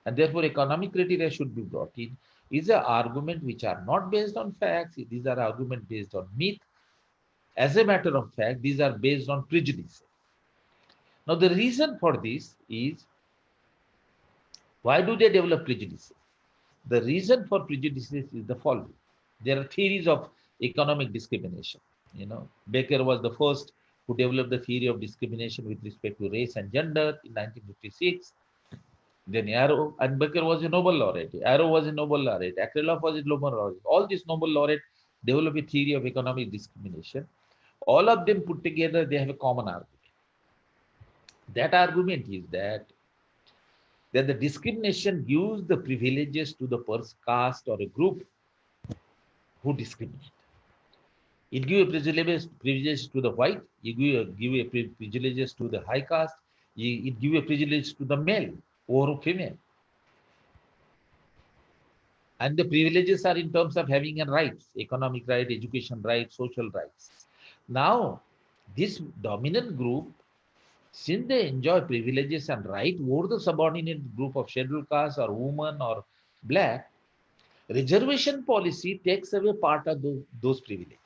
and therefore economic criteria should be brought in, is an argument which are not based on facts. These are arguments based on myth. As a matter of fact, these are based on prejudice. Now, the reason for this is, why do they develop prejudices? The reason for prejudices is the following. There are theories of economic discrimination. Becker was the first who developed the theory of discrimination with respect to race and gender in 1956. Then Arrow and Becker was a Nobel laureate. Arrow was a Nobel laureate. Akrylov was a Nobel laureate. All these Nobel laureates developed a theory of economic discrimination. All of them put together, they have a common argument. That argument is that the discrimination gives the privileges to the first caste or a group who discriminate. It gives privileges to the white, you give privileges to the high caste, it gives a privilege to the male or female. And the privileges are in terms of having a rights, economic right, education right, social rights. Now, this dominant group, since they enjoy privileges and right over the subordinate group of scheduled caste or woman or black, reservation policy takes away part of those privileges.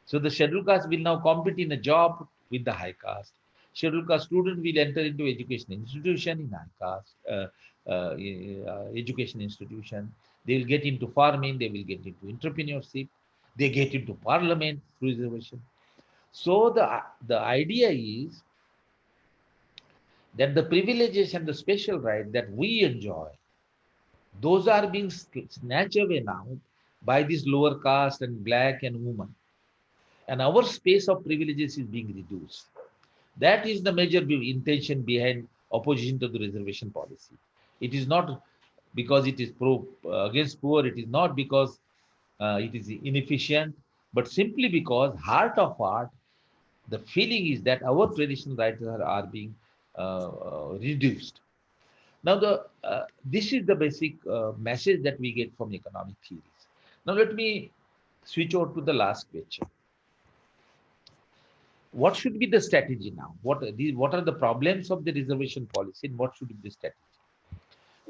So the scheduled caste will now compete in a job with the high caste. Scheduled caste student will enter into education institution in high caste, education institution. They will get into farming, they will get into entrepreneurship, they get into parliament through reservation. So the idea is that the privileges and the special right that we enjoy, those are being snatched away now by this lower caste and black and woman. And our space of privileges is being reduced. That is the major intention behind opposition to the reservation policy. It is not because it is against poor, it is not because it is inefficient, but simply because heart of heart, the feeling is that our traditional rights are being reduced. Now, this is the basic message that we get from economic theories. Now, let me switch over to the last question. What should be the strategy now? What are the problems of the reservation policy and what should be the strategy?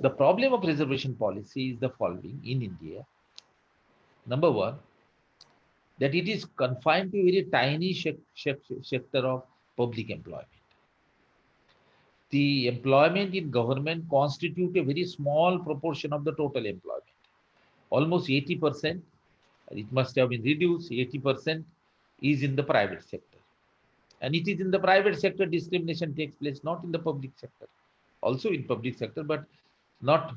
The problem of reservation policy is the following in India. Number one, that it is confined to a very tiny sector of public employment. The employment in government constitute a very small proportion of the total employment. Almost 80%, it must have been reduced, 80% is in the private sector. And it is in the private sector discrimination takes place, not in the public sector. Also in public sector, but not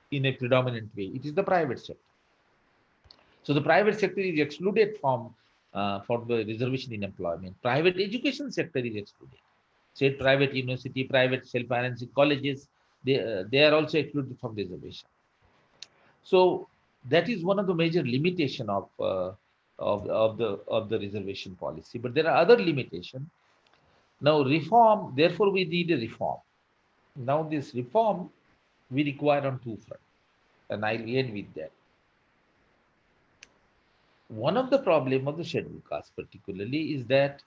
in a predominant way. It is the private sector. So the private sector is excluded from for the reservation in employment. Private education sector is excluded. Say private university, private self-financing colleges, they are also excluded from reservation. So that is one of the major limitation of the reservation policy. But there are other limitations. Now reform, therefore we need a reform. Now this reform we require on two fronts, and I'll end with that. One of the problem of the scheduled caste particularly is that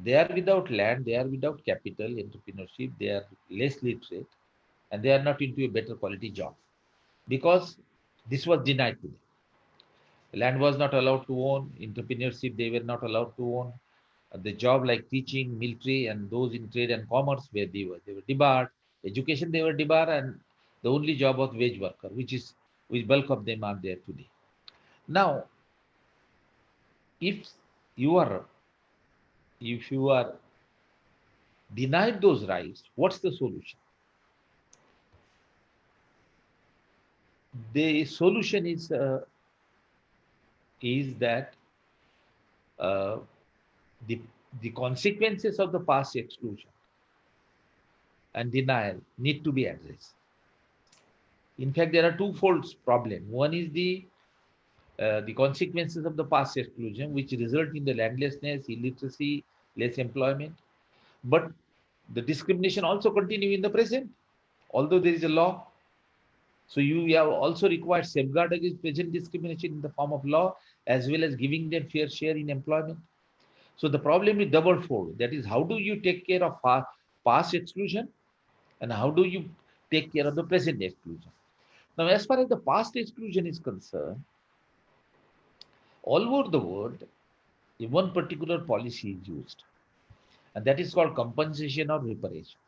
they are without land, they are without capital, entrepreneurship, they are less literate, and they are not into a better quality job because this was denied to them. Land was not allowed to own, entrepreneurship they were not allowed to own. The job like teaching, military, and those in trade and commerce where they were debarred. Education they were debarred, and the only job was wage worker, which bulk of them are there today. Now, if you are denied those rights, what's the solution? The solution is that the consequences of the past exclusion and denial need to be addressed. In fact, there are twofold problems. One is the consequences of the past exclusion, which result in the landlessness, illiteracy, less employment. But the discrimination also continue in the present, although there is a law. So you have also required safeguard against present discrimination in the form of law, as well as giving them fair share in employment. So the problem is double fold. That is, how do you take care of past exclusion, and how do you take care of the present exclusion? Now, as far as the past exclusion is concerned, all over the world, one particular policy is used, and that is called compensation or reparation.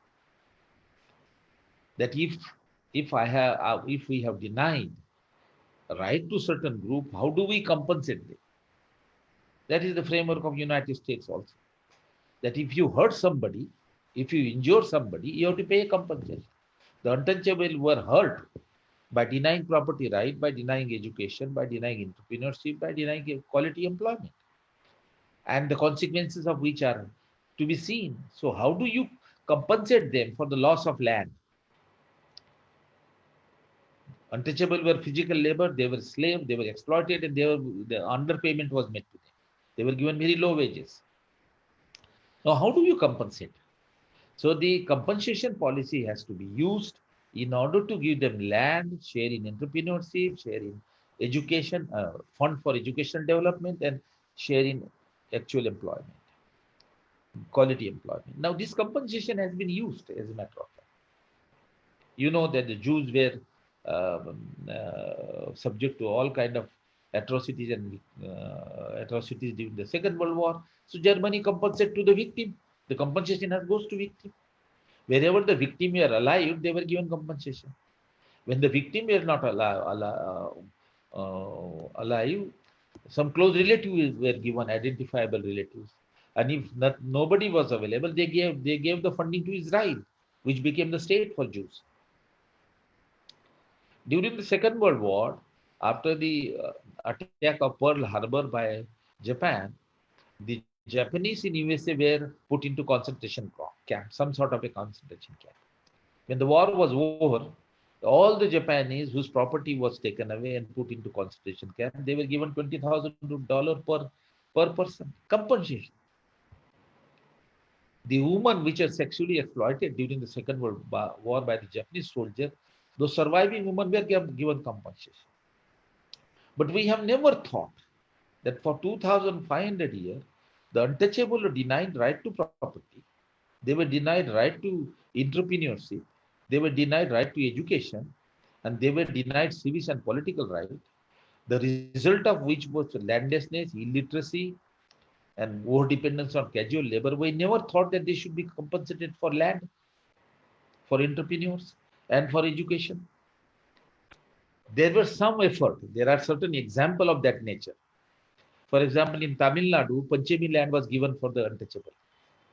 That if we have denied right to certain group, how do we compensate them? That is the framework of United States also. That if you hurt somebody, if you injure somebody, you have to pay a compensation. The untouchable were hurt by denying property right, by denying education, by denying entrepreneurship, by denying quality employment, and the consequences of which are to be seen. So how do you compensate them for the loss of land? Untouchable were physical labor, they were slaves, they were exploited, and the underpayment was made to them. They were given very low wages. Now, how do you compensate? So the compensation policy has to be used in order to give them land, share in entrepreneurship, share in education, fund for educational development, and share in actual employment, quality employment. Now, this compensation has been used as a matter of fact. You know that the Jews were subject to all kind of atrocities and atrocities during the Second World War. So Germany compensated to the victim. The compensation has goes to victim. Wherever the victim were alive, they were given compensation. When the victim were not alive, some close relatives were given, identifiable relatives. And if nobody was available, they gave the funding to Israel, which became the state for Jews. During the Second World War, after the attack of Pearl Harbor by Japan, the Japanese in USA were put into concentration camp, some sort of a concentration camp. When the war was over, all the Japanese whose property was taken away and put into concentration camp, they were given $20,000 per person compensation. The women which are sexually exploited during the Second World War by the Japanese soldiers, those surviving women were given compensation. But we have never thought that for 2,500 years, the untouchable were denied right to property. They were denied right to entrepreneurship. They were denied right to education. And they were denied civic and political rights. The result of which was landlessness, illiteracy, and over dependence on casual labor. We never thought that they should be compensated for land, for entrepreneurs, and for education. There were some effort. There are certain examples of that nature. For example, in Tamil Nadu, Panchami land was given for the untouchable.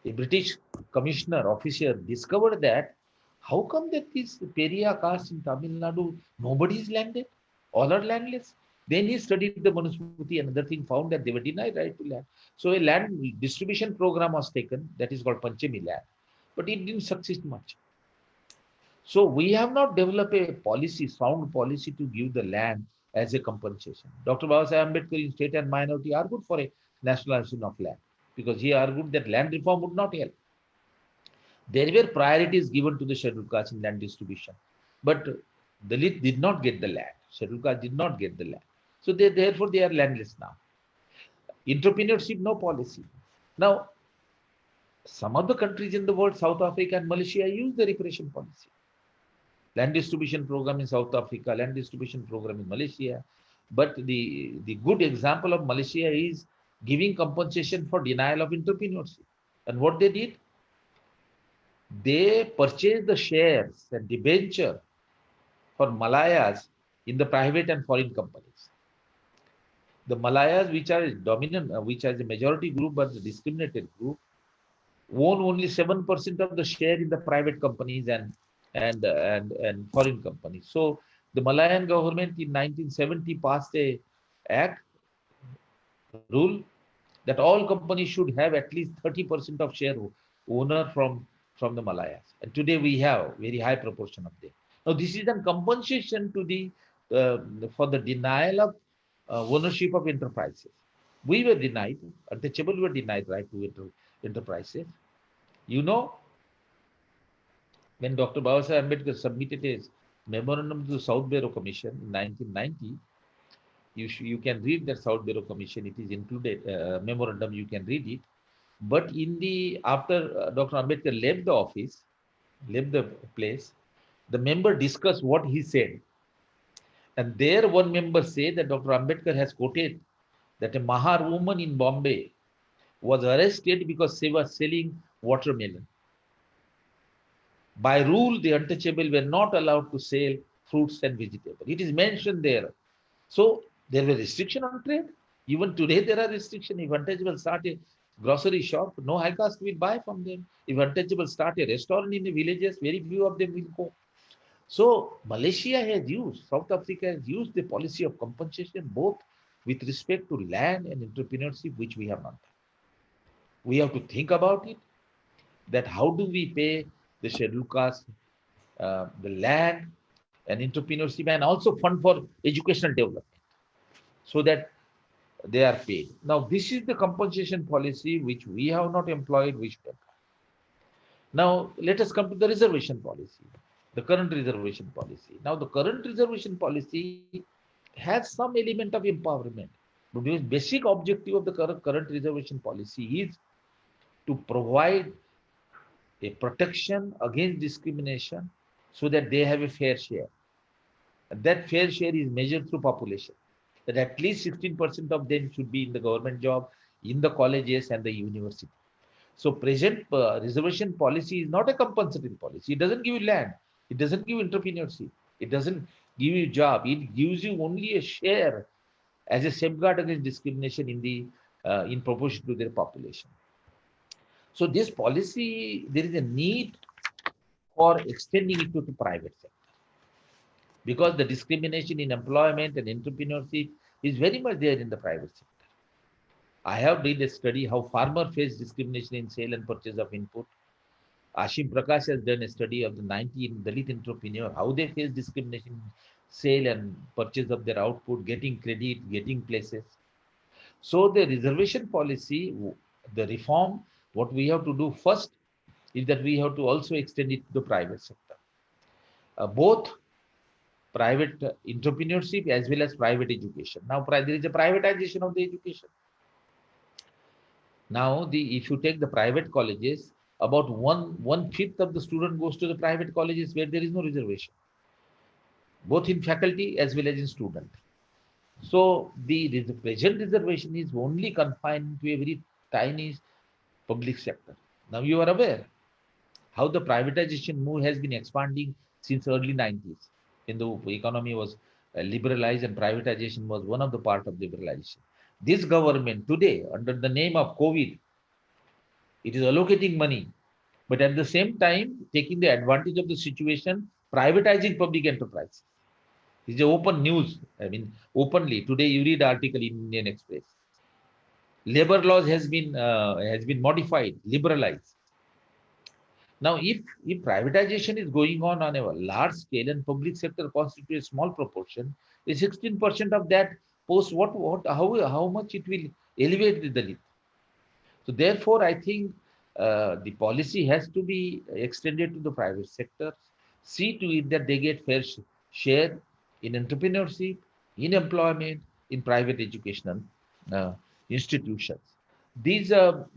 A British commissioner officer discovered that how come that these Peria castes in Tamil Nadu, nobody is landed, all are landless. Then he studied the Manusmriti and other thing, found that they were denied right to land. So a land distribution program was taken, that is called Panchami land, but it didn't succeed much. So we have not developed a policy, sound policy to give the land as a compensation. Dr. Babasaheb Ambedkar in State and Minority argued for a nationalization of land because he argued that land reform would not help. There were priorities given to the scheduled caste in land distribution, but Dalit did not get the land. Scheduled caste did not get the land. So therefore they are landless now. Entrepreneurship, no policy. Now, some of the countries in the world, South Africa and Malaysia, use the reparation policy. Land distribution program in South Africa, land distribution program in Malaysia. But the good example of Malaysia is giving compensation for denial of entrepreneurship. And what they did? They purchased the shares and debenture for Malayas in the private and foreign companies. The Malayas, which are dominant, which are the majority group but the discriminated group, own only 7% of the share in the private companies and foreign companies. So the Malayan government in 1970 passed a act rule that all companies should have at least 30% of share owner from the Malayas. And today we have very high proportion of them. Now this is a compensation to the for the denial of ownership of enterprises. We were denied, untouchable were denied right to enterprises. You know, when Dr. Babasaheb Ambedkar submitted his memorandum to the South Bureau Commission in 1990, you can read that South Bureau Commission. It is included memorandum. You can read it. But in the after Dr. Ambedkar left the office, left the place, the member discussed what he said, and there one member said that Dr. Ambedkar has quoted that a Mahar woman in Bombay was arrested because she was selling watermelon. By rule, the untouchable were not allowed to sell fruits and vegetables. It is mentioned there. So there were restriction on trade. Even today, there are restrictions. If untouchable start a grocery shop, no high caste will buy from them. If untouchable start a restaurant in the villages, very few of them will go. So Malaysia has used, South Africa has used the policy of compensation both with respect to land and entrepreneurship, which we have not done. We have to think about it, that how do we pay the scheduled caste, the land and entrepreneurship, and also fund for educational development so that they are paid. Now, this is the compensation policy which we have not employed, we should employ. Now, let us come to the reservation policy, the current reservation policy. Now, the current reservation policy has some element of empowerment, but the basic objective of the current reservation policy is to provide a protection against discrimination so that they have a fair share. That fair share is measured through population, that at least 16% of them should be in the government job, in the colleges and the university. So present reservation policy is not a compensatory policy. It doesn't give you land. It doesn't give entrepreneurship. It doesn't give you job. It gives you only a share as a safeguard against discrimination in proportion to their population. So this policy, there is a need for extending it to the private sector, because the discrimination in employment and entrepreneurship is very much there in the private sector. I have did a study how farmers face discrimination in sale and purchase of input. Ashim Prakash has done a study of the 19 Dalit entrepreneurs, how they face discrimination in sale and purchase of their output, getting credit, getting places. So the reservation policy, the reform, what we have to do first is that we have to also extend it to the private sector. Both private entrepreneurship as well as private education. Now there is a privatization of the education. Now if you take the private colleges, about one-fifth of the student goes to the private colleges where there is no reservation, both in faculty as well as in student. So the present reservation is only confined to a very tiny public sector. Now you are aware how the privatization move has been expanding since early 90s, when the economy was liberalized and privatization was one of the part of liberalization. This government today, under the name of COVID, it is allocating money, but at the same time, taking the advantage of the situation, privatizing public enterprise. It's open news. I mean, openly. Today, you read article in Indian Express. Labor laws has been modified, liberalized. Now, if privatization is going on a large scale and public sector constitutes a small proportion, the 16% of that post how much it will elevate the Dalit. So therefore, I think the policy has to be extended to the private sector. See to it that they get fair share in entrepreneurship, in employment, in private educational institutions. These are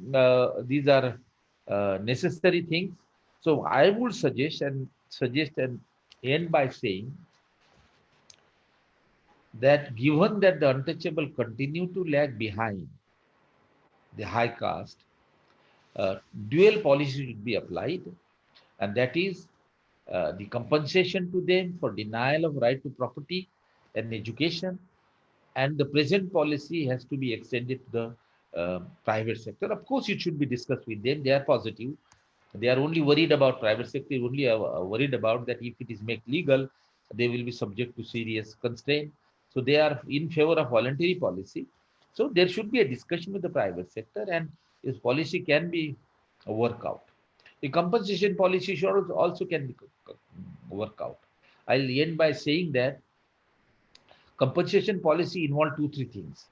necessary things. So I would suggest and end by saying that given that the untouchable continue to lag behind the high caste, dual policy should be applied, and that is the compensation to them for denial of right to property and education, and the present policy has to be extended to the private sector. Of course, it should be discussed with them. They are positive. They are only worried about private sector, only worried about that if it is made legal, they will be subject to serious constraint. So they are in favor of voluntary policy. So there should be a discussion with the private sector, and this policy can be worked out. The compensation policy should also can be worked out. I'll end by saying that compensation policy involves 2-3 things.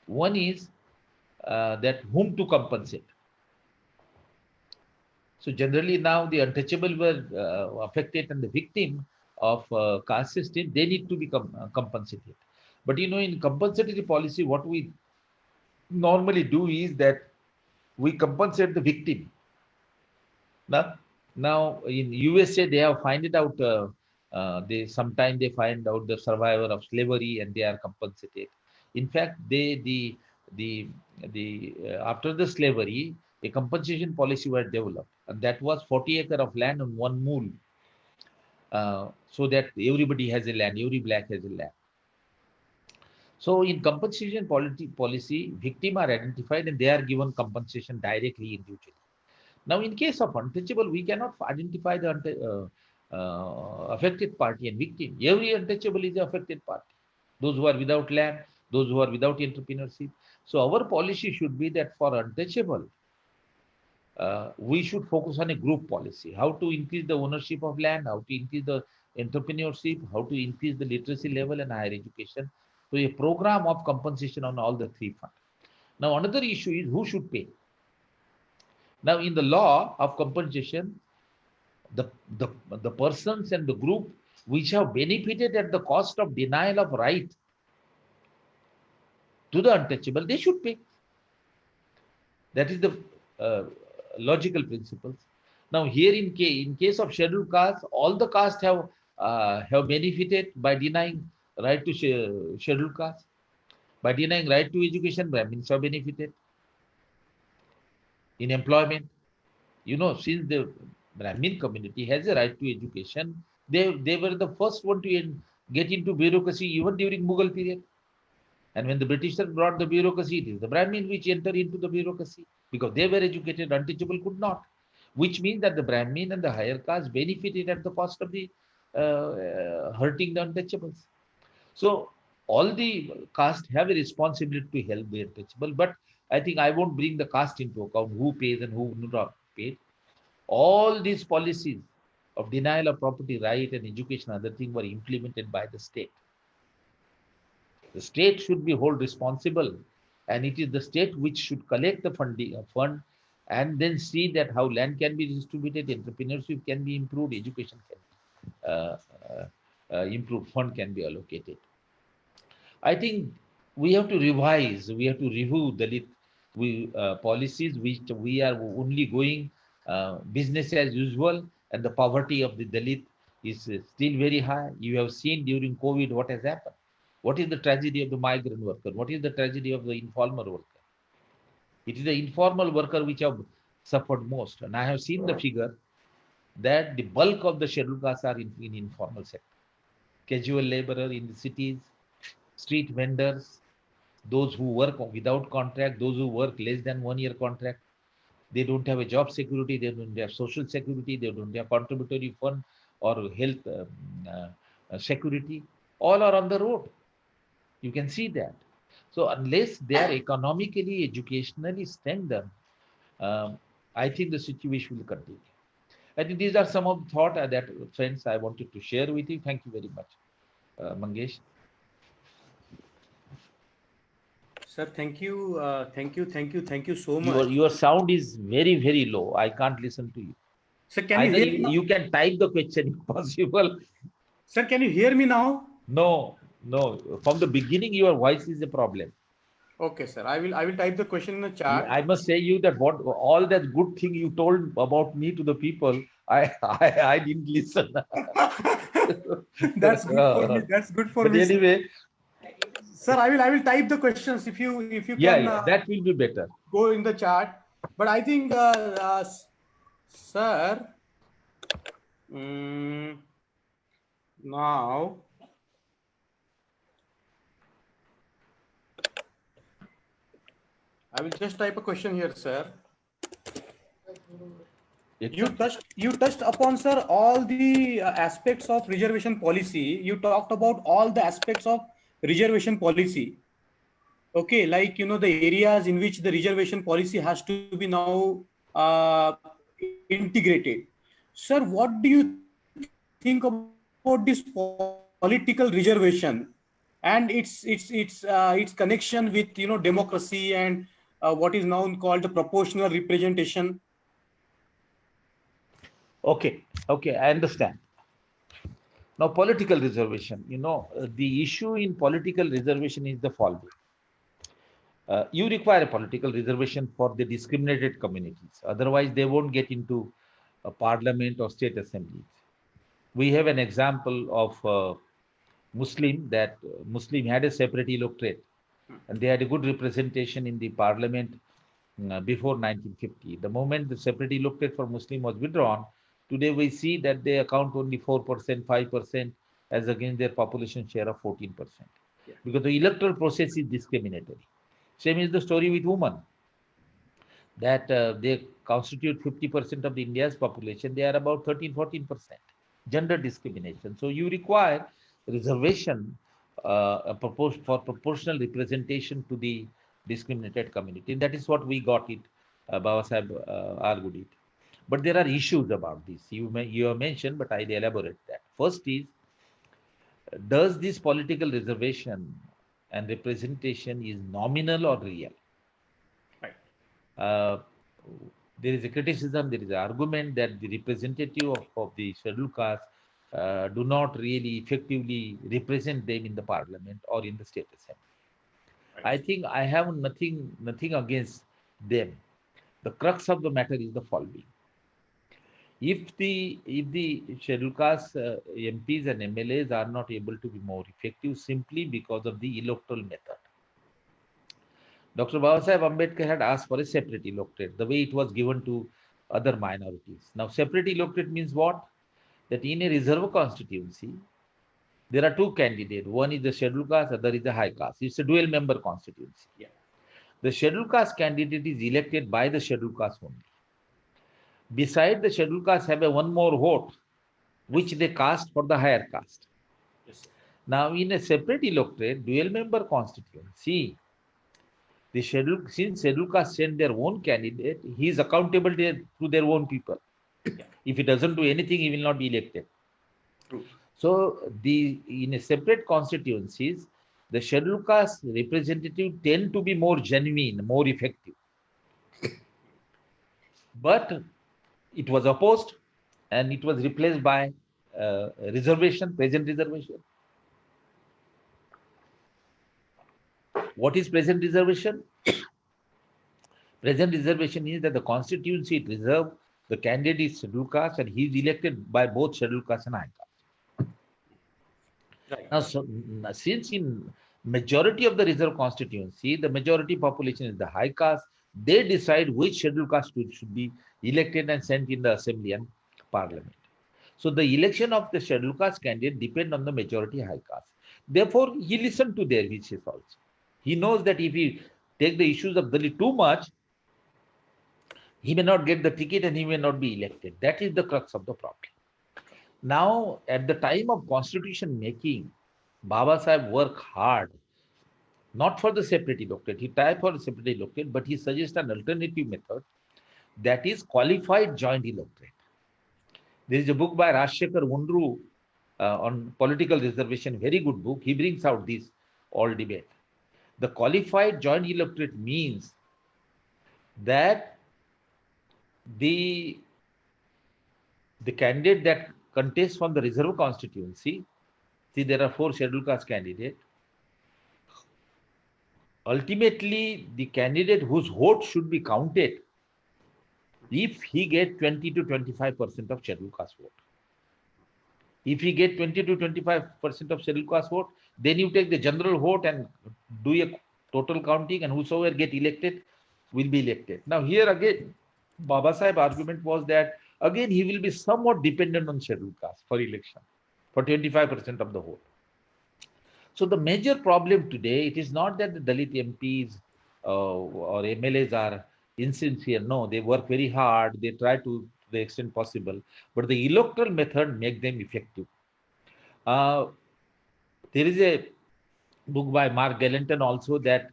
One is that whom to compensate. So generally now the untouchable were affected and the victim of caste system, they need to be compensated. But in compensatory policy, what we normally do is that we compensate the victim. Now in USA, they have find it out, they sometimes they find out the survivor of slavery and they are compensated. In fact, after the slavery, a compensation policy was developed, and that was 40 acres of land on one mule, so that everybody has a land, every black has a land. So in compensation policy, victims are identified and they are given compensation directly individually. Now, in case of untouchable, we cannot identify the affected party and victim. Every untouchable is the affected party. Those who are without land, those who are without entrepreneurship. So our policy should be that for untouchable, we should focus on a group policy, how to increase the ownership of land, how to increase the entrepreneurship, how to increase the literacy level and higher education. So a program of compensation on all the three fronts. Now, another issue is who should pay. Now, in the law of compensation, the, the persons and the group which have benefited at the cost of denial of right to the untouchable, they should pay. That is the logical principles. Now, here in case of scheduled castes, all the castes have benefited by denying right to scheduled castes. By denying right to education, Brahmins have benefited in employment. You know, since the Brahmin community has a right to education, they were the first one to get into bureaucracy even during Mughal period. And when the Britishers brought the bureaucracy, it is the Brahmin which entered into the bureaucracy because they were educated, untouchable could not. Which means that the Brahmin and the higher caste benefited at the cost of the hurting the untouchables. So all the caste have a responsibility to help the untouchable, but I think I won't bring the caste into account, who pays and who not paid. All these policies of denial of property right and education, other things were implemented by the state. The state should be held responsible, and it is the state which should collect the fund and then see that how land can be distributed, entrepreneurship can be improved, education can be improved, fund can be allocated. I think we have to revise, we have to review Dalit policies, which we are only going business as usual, and the poverty of the Dalit is still very high. You have seen during COVID what has happened. What is the tragedy of the migrant worker? What is the tragedy of the informal worker? It is the informal worker which have suffered most. And I have seen the figure that the bulk of the scheduled castes are in informal sector. Casual laborer in the cities, street vendors, those who work without contract, those who work less than 1 year contract, they don't have a job security, they don't have social security, they don't have contributory fund or health security, all are on the road. You can see that. So unless they are economically, educationally strengthened, I think the situation will continue. I think these are some of the thoughts that, friends, I wanted to share with you. Thank you very much, Mangesh. Sir, thank you so much. Your sound is very, very low. I can't listen to you. Sir, can you Either hear me now? you can type the question if possible. Sir, can you hear me now? No. From the beginning, your voice is a problem. Okay, sir. I will type the question in the chat. I must say you that what all that good thing you told about me to the people, I didn't listen. That's good for me. That's good for But me. anyway, Sir, I will type the questions if you yeah, that will be better. Go in the chat. But I think, sir, now I will just type a question here, sir. You touched upon, sir, all the aspects of reservation policy. You talked about all the aspects of reservation policy. Okay, like, you know, the areas in which the reservation policy has to be now integrated. Sir, what do you think about this political reservation and its connection with, you know, democracy and what is now called the proportional representation? Okay, I understand. Now, political reservation, you know, the issue in political reservation is the following. You require a political reservation for the discriminated communities. Otherwise, they won't get into a parliament or state assemblies. We have an example of Muslim, that Muslim had a separate electorate and they had a good representation in the parliament before 1950. The moment the separate electorate for Muslim was withdrawn, today we see that they account only 4%, 5% as against their population share of 14%. because the electoral process is discriminatory. Same is the story with women, that they constitute 50% of the India's population. They are about 13-14%. Gender discrimination. So you require reservation for proportional representation to the discriminated community. And that is what we got it. Baba Sahib argued it. But there are issues about this. You have mentioned, but I'll elaborate that. First is, does this political reservation and representation is nominal or real? Right. There is a criticism, there is an argument that the representative of the scheduled caste do not really effectively represent them in the parliament or in the state assembly. Right. I think I have nothing against them. The crux of the matter is the following. If the scheduled caste MPs and MLAs are not able to be more effective simply because of the electoral method. Dr. Babasaheb Ambedkar had asked for a separate electorate, the way it was given to other minorities. Now, separate electorate means what? That in a reserve constituency, there are two candidates. One is the scheduled caste, other is the high caste. It's a dual member constituency. Yeah. The scheduled caste candidate is elected by the scheduled caste only. Beside the scheduled caste have a one more vote, which they cast for the higher caste. Yes, sir. Now, in a separate electorate, dual member constituency, since scheduled caste send their own candidate, he is accountable to their own people. Yeah. If he doesn't do anything, he will not be elected. True. So, in a separate constituencies, the scheduled caste representative tend to be more genuine, more effective. But it was opposed, and it was replaced by reservation, present reservation. What is present reservation? Present reservation is that the constituency it reserved, the candidate is scheduled caste, and he is elected by both scheduled caste and high caste. Right. Now, since in majority of the reserve constituency, the majority population is the high caste, they decide which scheduled caste should be elected and sent in the assembly and parliament. So the election of the scheduled caste candidate depend on the majority high caste. Therefore, he listened to their wishes also. He knows that if he take the issues of Dalit too much, he may not get the ticket and he may not be elected. That is the crux of the problem. Now, at the time of constitution making, Baba Sahib worked hard, not for the separate electorate. He tried for the separate electorate, but he suggests an alternative method, that is qualified joint electorate. There is a book by Rajshekhar Undru on political reservation, very good book. He brings out this all debate. The qualified joint electorate means that the candidate that contests from the reserve constituency, see there are 4 scheduled caste candidates, ultimately the candidate whose vote should be counted if he gets 20 to 25% of scheduled caste vote. If he gets 20 to 25% of scheduled caste vote, then you take the general vote and do a total counting, and whosoever get elected will be elected. Now here again, Baba Sahib argument was that again he will be somewhat dependent on scheduled caste for election, for 25% of the vote. So the major problem today, it is not that the Dalit MPs or MLAs are insincere. No, they work very hard. They try to the extent possible, but the electoral method make them effective. There is a book by Mark Galanton also that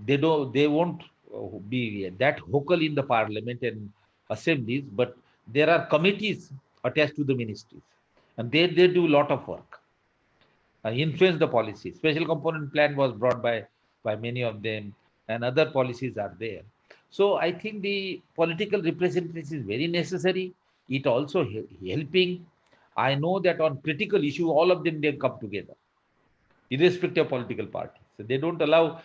they won't be that vocal in the parliament and assemblies, but there are committees attached to the ministries, and they do a lot of work. Influence the policy. Special component plan was brought by many of them, and other policies are there. So I think the political representation is very necessary. It also helping. I know that on critical issue, all of them, they come together, irrespective of political party. So they don't allow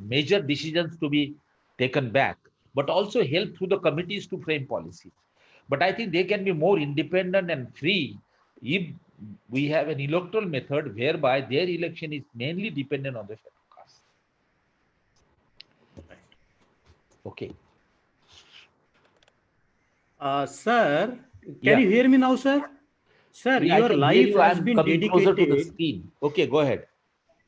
major decisions to be taken back, but also help through the committees to frame policies. But I think they can be more independent and free if we have an electoral method whereby their election is mainly dependent on the scheduled caste. Okay. Sir, can Yeah. you hear me now, sir? Sir, Yeah, I your can hear life you. has I'm been coming closer to the dedicated. screen. Okay, go ahead.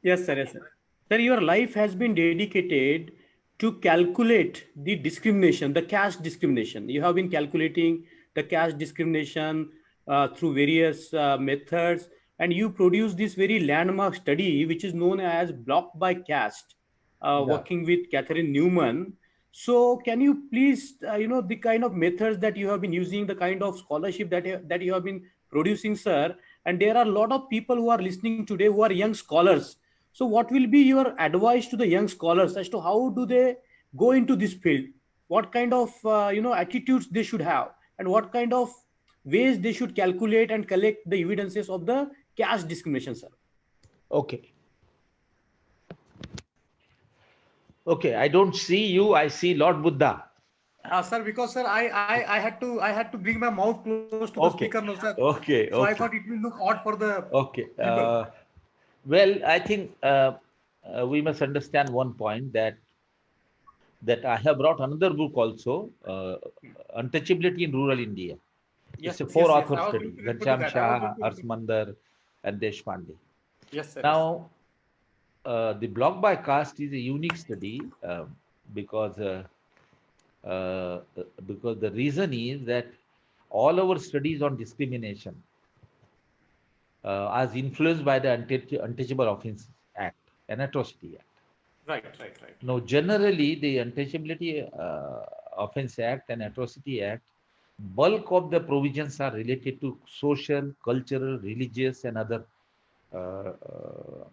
Yes, sir. Yes, sir. Sir, your life has been dedicated to calculate the discrimination, the caste discrimination. You have been calculating the caste discrimination through various methods, and you produce this very landmark study, which is known as Block by Caste, Yeah. working with Catherine Newman. So, can you please, the kind of methods that you have been using, the kind of scholarship that you have been producing, sir? And there are a lot of people who are listening today who are young scholars. So what will be your advice to the young scholars as to how do they go into this field? What kind of attitudes they should have, and what kind of ways they should calculate and collect the evidences of the caste discrimination, sir? Okay. Okay. I don't see you. I see Lord Buddha. Sir, because sir, I had to bring my mouth close to the speaker, no Okay. sir. So Okay. I thought Okay. it will look odd for the Okay. people. Well, I think we must understand one point that I have brought another book also, Untouchability in Rural India. Yes, It's a yes, yes. four-author I was going study: to refer to Ghanshyam that. I was going Shah, to Ars Mandar, and Deshpande. Yes, sir. Yes, sir. Now, the block by caste is a unique study because uh, uh, because the reason is that all our studies on discrimination are influenced by the Untouchable Offences Act and Atrocity Act. Right, right, right. Now, generally, the Untouchability Offence Act and Atrocity Act, bulk of the provisions are related to social, cultural, religious, and other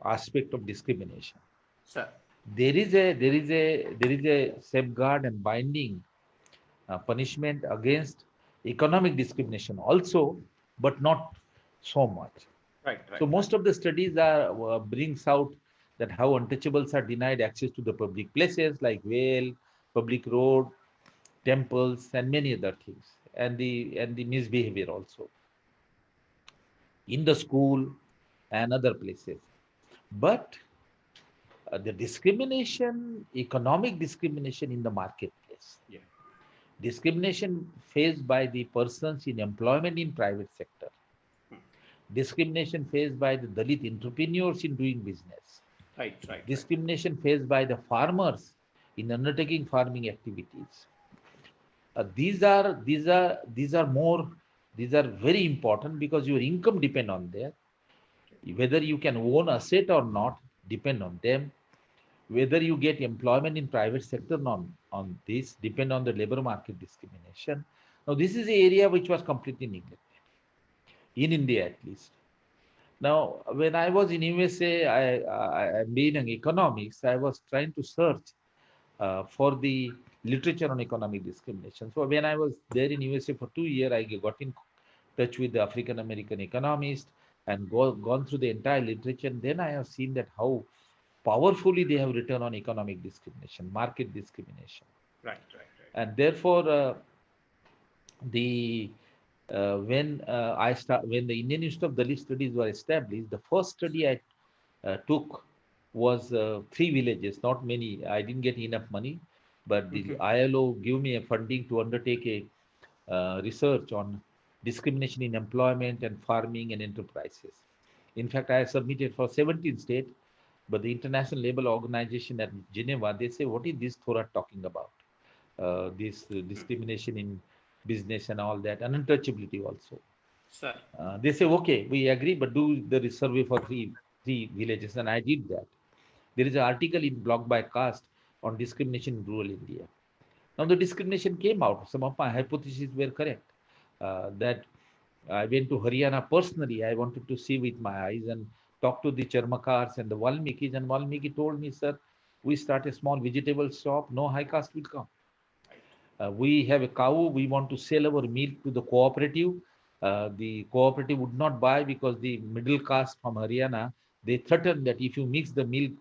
aspect of discrimination. Sir. There is a safeguard and binding punishment against economic discrimination also, but not so much. Right, So right, right. most of the studies are brings out that how untouchables are denied access to the public places like well, public road, temples, and many other things, and the misbehavior also in the school and other places. But the discrimination, economic discrimination in the marketplace, Yeah. discrimination faced by the persons in employment in private sector, discrimination faced by the Dalit entrepreneurs in doing business, Right, right, right. discrimination faced by the farmers in undertaking farming activities. These are very important because your income depend on there. Whether you can own asset or not depend on them. Whether you get employment in private sector on this depend on the labor market discrimination. Now this is the area which was completely neglected in India at least. Now, when I was in USA, I'm being in economics. I was trying to search for the literature on economic discrimination. So when I was there in USA for 2 years, I got in touch with the African American economists and gone through the entire literature. And then I have seen that how powerfully they have written on economic discrimination, market discrimination, Right, right, right. and therefore the when the Indian Institute of Dalit Studies were established, the first study I took was 3 villages, not many. I didn't get enough money, but the Mhm. ILO gave me a funding to undertake a research on discrimination in employment and farming and enterprises. In fact, I submitted for 17 states, but the International Labour Organization at Geneva, they say, what is this Thora talking about? This discrimination in business and all that, and untouchability also. Sir. They say, okay, we agree, but do the survey for three villages, and I did that. There is an article in Blog by Caste on discrimination in rural India. Now the discrimination came out. Some of my hypotheses were correct. That I went to Haryana personally. I wanted to see with my eyes and talk to the Charmakars and the Valmikis. And Valmiki told me, sir, we start a small vegetable shop. No high caste will come. Right. We have a cow. We want to sell our milk to the cooperative. The cooperative would not buy because the middle caste from Haryana, they threatened that if you mix the milk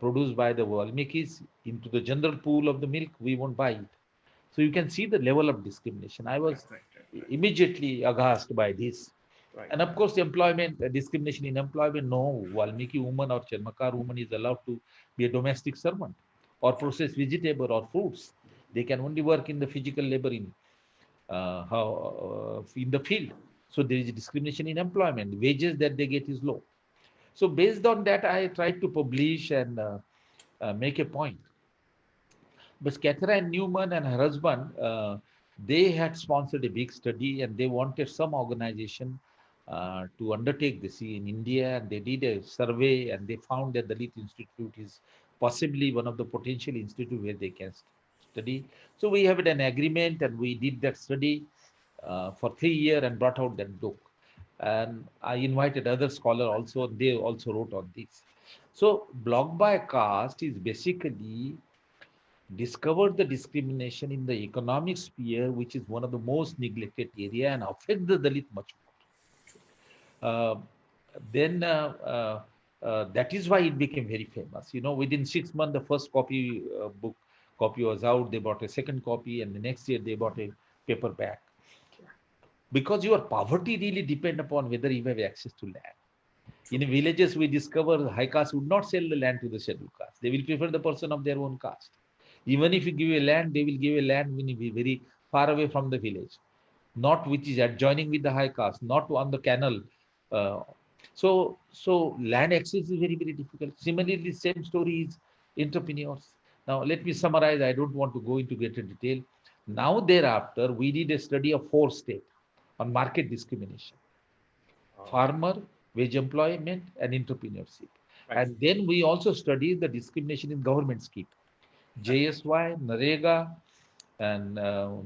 produced by the Valmikis into the general pool of the milk, we won't buy it. So you can see the level of discrimination. I Right, was right, right, right. immediately aghast by this. Right. And of course, employment, discrimination in employment, no, Valmiki woman or Charmakar woman is allowed to be a domestic servant or process vegetable or fruits. They can only work in the physical labor in the field. So there is discrimination in employment. Wages that they get is low. So based on that, I tried to publish and make a point. But Catherine Newman and her husband, they had sponsored a big study and they wanted some organization to undertake this in India. And they did a survey and they found that the Dalit Institute is possibly one of the potential institute where they can study. So we have an agreement and we did that study for 3 years and brought out that book. And I invited other scholars also, and they also wrote on this. So block by caste is basically discovered the discrimination in the economic sphere, which is one of the most neglected area and affect the Dalit much more. Then that is why it became very famous. You know, within 6 months, the first book copy was out. They bought a second copy, and the next year they bought a paperback. Because your poverty really depend upon whether you have access to land. In villages, we discover high caste would not sell the land to the scheduled caste. They will prefer the person of their own caste. Even if you give a land, they will give a land when it be very far away from the village, not which is adjoining with the high caste, not on the canal. So land access is very, very difficult. Similarly, same story is entrepreneurs. Now, let me summarize. I don't want to go into greater detail. Now, thereafter, we did a study of 4 states on market discrimination: farmer, wage employment, and entrepreneurship. Right. And then we also studied the discrimination in government scheme, JSY, NREGA, and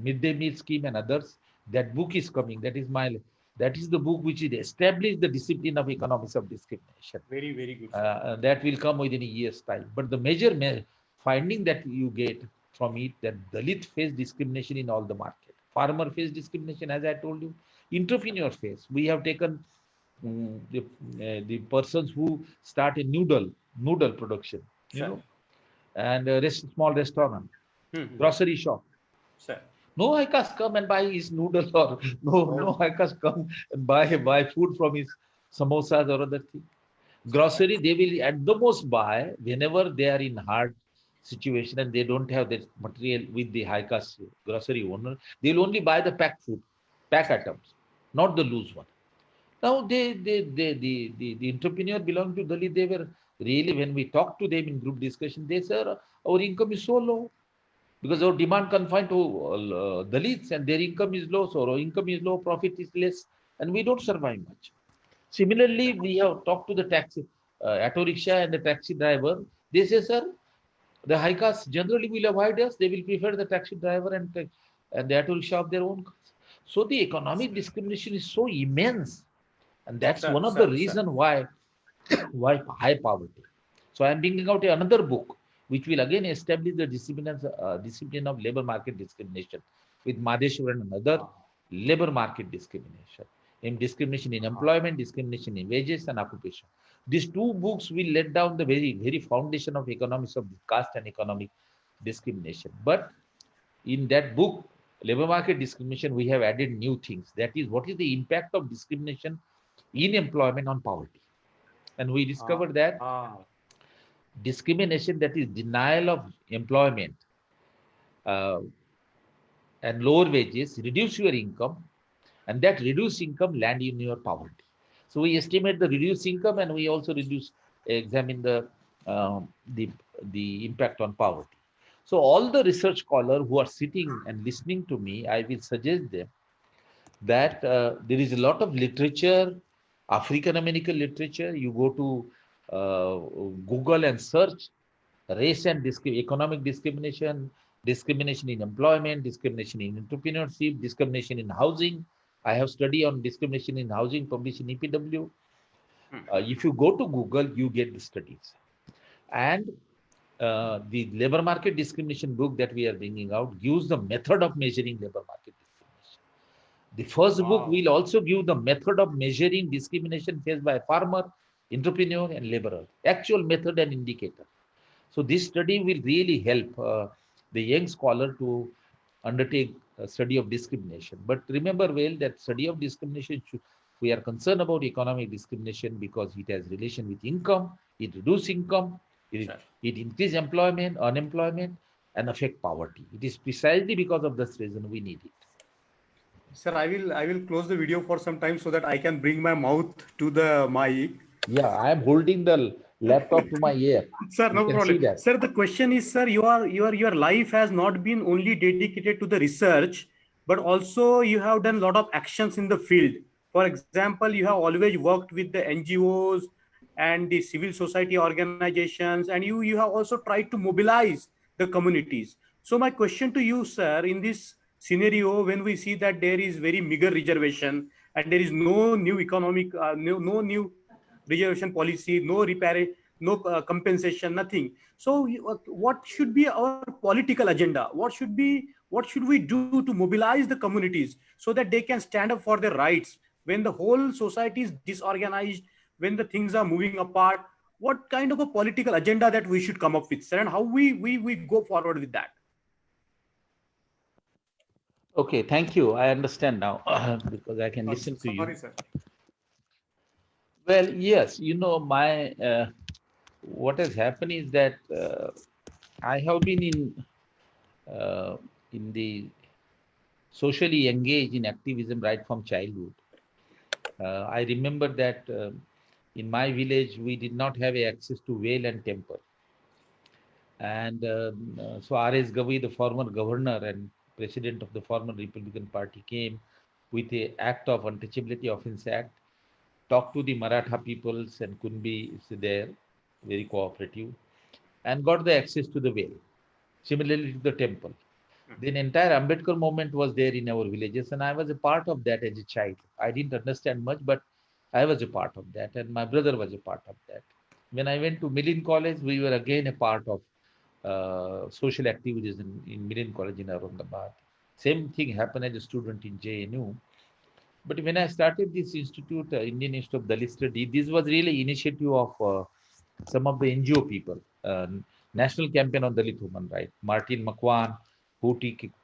midday meal scheme and others. That book is coming. That is the book which is established the discipline of economics of discrimination. Very, very good. That will come within a year's time. But the major finding that you get from it, that Dalit face discrimination in all the market. Farmer face discrimination, as I told you. Entrepreneur face. We have taken the persons who start a noodle production, you know, and a small restaurant, grocery shop. Sir. No high caste come and buy his noodle, or no high caste come and buy food from his samosas or other thing. Grocery, they will at the most buy whenever they are in hard situation and they don't have that material with the high caste grocery owner. They will only buy the packed food, pack items, not the loose one. Now the entrepreneur belonging to Dalit, they were really, when we talk to them in group discussion, they say our income is so low because our demand confined to Dalits and their income is low. So our income is low, profit is less, and we don't survive much. Similarly, we have talked to the taxi, auto rickshaw and the taxi driver. They say, sir, the high caste generally will avoid us. They will prefer the taxi driver and the auto rickshaw of their own caste. So the economic discrimination is so immense. And that's one of the reasons why high poverty. So I'm bringing out another book, which will again establish the discipline of labor market discrimination with Madheshwaran and other labor market discrimination. In discrimination in employment, discrimination in wages and occupation. These 2 books will let down the very, very foundation of economics of caste and economic discrimination. But in that book, labor market discrimination, we have added new things. That is, what is the impact of discrimination in employment on poverty? And we discovered that discrimination, that is denial of employment and lower wages, reduce your income, and that reduced income land in your poverty. So we estimate the reduced income, and we also examine the impact on poverty. So all the research scholars who are sitting and listening to me, I will suggest them that there is a lot of literature, African American literature. You go to Google and search race and economic discrimination, discrimination in employment, discrimination in entrepreneurship, discrimination in housing. I have study on discrimination in housing published in EPW. If you go to Google, you get the studies. And the labor market discrimination book that we are bringing out gives the method of measuring labor market discrimination. The first book will also give the method of measuring discrimination faced by farmer, entrepreneur, and laborer, actual method and indicator. So this study will really help the young scholar to undertake a study of discrimination. But remember well that study of discrimination, we are concerned about economic discrimination because it has relation with income, it reduces income, it increases employment, unemployment, and affect poverty. It is precisely because of this reason we need it. Sir, I will close the video for some time so that I can bring my mouth to the mic. Yeah, I am holding the laptop to my ear. Sir, You no can see problem. that. Sir, the question is, sir, your life has not been only dedicated to the research, but also you have done a lot of actions in the field. For example, you have always worked with the NGOs and the civil society organizations, and you have also tried to mobilize the communities. So my question to you, sir, in this scenario, when we see that there is very meager reservation and there is no new economic, no new reservation policy, no repair, no compensation, nothing. So what should be our political agenda? What should we do to mobilize the communities so that they can stand up for their rights when the whole society is disorganized, when the things are moving apart? What kind of a political agenda that we should come up with, sir, and how we go forward with that? Okay, thank you. I understand now because I can listen to you. Sorry, sir. Well, yes, my what has happened is that I have been uh, in the socially engaged in activism right from childhood. I remember that in my village we did not have access to well and temple, and so R.S. Gavi, the former governor and president of the former Republican Party, came with a Act of Untouchability Offense Act, talked to the Maratha peoples and Kunbi is there, very cooperative, and got the access to the well. Similarly to the temple. The entire Ambedkar movement was there in our villages, and I was a part of that as a child. I didn't understand much, but I was a part of that, and my brother was a part of that. When I went to Millen College, we were again a part of social activities in Millen College in Aurangabad. Same thing happened as a student in JNU. But when I started this institute, Indian Institute of Dalit Study, this was really initiative of some of the NGO people, National Campaign on Dalit Human Rights. Martin McQuan, who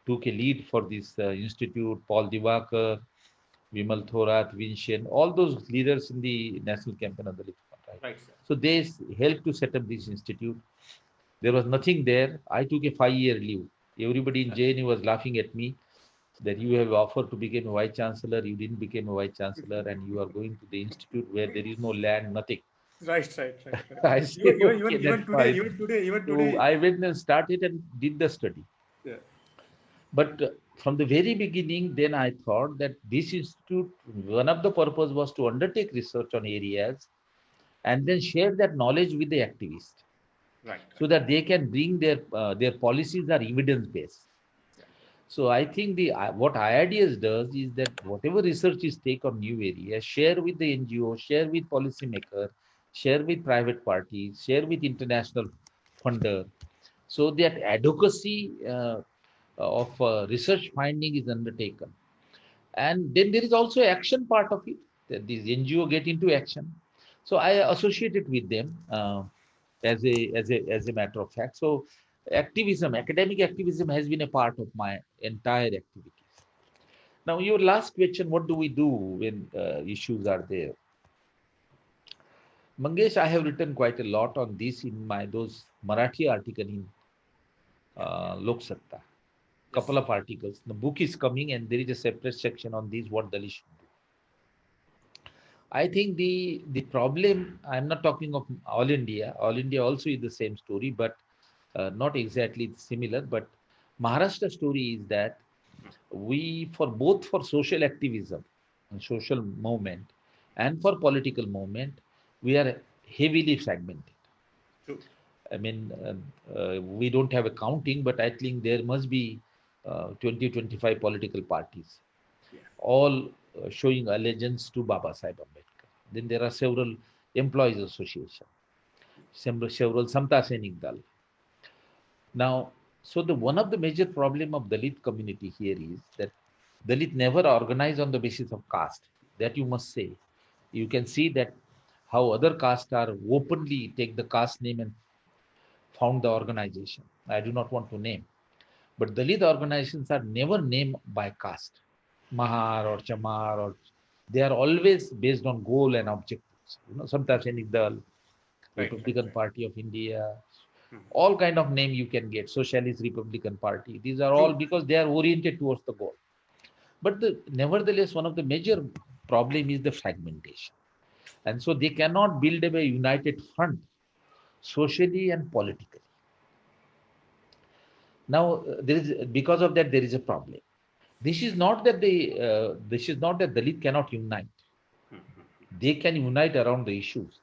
took a lead for this institute, Paul Divakar, Vimal Thorat, Vincent, all those leaders in the National Campaign on Dalit Human Rights. Right, sir. So they helped to set up this institute. There was nothing there. I took a 5-year leave. Everybody in JNU was laughing at me that you have offered to become a vice chancellor, you didn't become a vice chancellor, and you are going to the institute where there is no land, nothing. Right. I say, okay, Even that's today, fine. even So today. I went and started and did the study. Yeah. But from the very beginning, then I thought that this institute, one of the purpose was to undertake research on areas and then share that knowledge with the activists Right. so that they can bring their policies are evidence based. So I think the what IIDS does is that whatever research is take on new areas, share with the NGO, share with policymaker, share with private parties, share with international funder, so that advocacy of research finding is undertaken. And then there is also action part of it, that these NGO get into action. So I associated with them as a matter of fact. So activism, academic activism has been a part of my entire activities. Now, your last question, what do we do when issues are there? Mangesh, I have written quite a lot on this in my those Marathi article in Lok Satta. Yes. Couple of articles. The book is coming, and there is a separate section on this. What Dalit should do. I think the problem. I'm not talking of all India. All India also is the same story, but not exactly similar. But Maharashtra story is that we for both for social activism and social movement and for political movement we are heavily fragmented. True. I mean, we don't have a counting, but I think there must be 20 25 political parties, Yeah. all showing allegiance to Baba Sahib Ambedkar. Then there are several employees association, several Samta Sainik Dal. Now, so the one of the major problem of Dalit community here is that Dalit never organize on the basis of caste. That you must say. You can see that how other castes are openly take the caste name and found the organization. I do not want to name. But Dalit organizations are never named by caste. Mahar or Chamar or they are always based on goal and objectives. Sometimes Sainik Dal, Republican Right. Party of India, Mhm. all kind of name you can get, Socialist Republican Party. These are all True. because they are oriented towards the goal. But nevertheless, one of the major problem is the fragmentation. And so they cannot build a united front socially and politically. Now, there is because of that there is a problem. This is not that Dalit cannot unite. They can unite around the issues,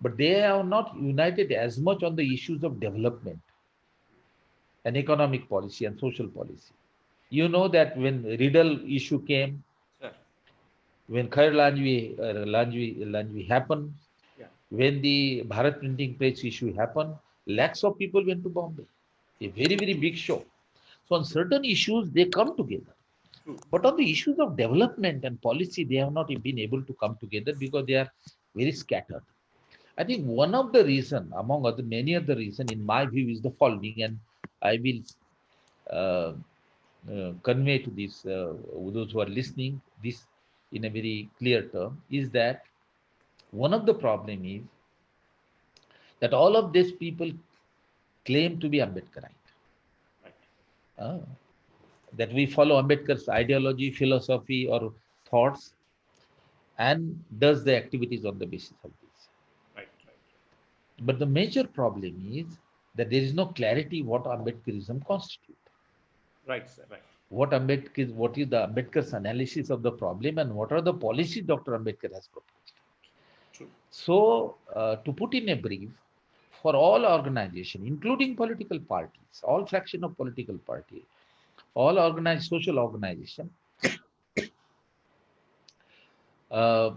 but they are not united as much on the issues of development and economic policy and social policy. You know that when Riddle issue came, Sir. when Khair Lanjvi happened, Yeah. when the Bharat printing press issue happened, lakhs of people went to Bombay. A very, very big show. So on certain issues, they come together. True. But on the issues of development and policy, they have not been able to come together because they are very scattered. I think one of the reason, among other many other reason, in my view, is the following, and I will uh, convey to those who are listening this in a very clear term, is that one of the problem is that all of these people claim to be Ambedkarite. Right. That we follow Ambedkar's ideology, philosophy, or thoughts, and does the activities on the basis of this. Right. Right. But the major problem is that there is no clarity what Ambedkarism constitutes. Right, sir. Right. What is the Ambedkar's analysis of the problem, and what are the policies Dr. Ambedkar has proposed. True. So, to put in a brief, for all organizations, including political parties, all fraction of political party, all organized social organizations, are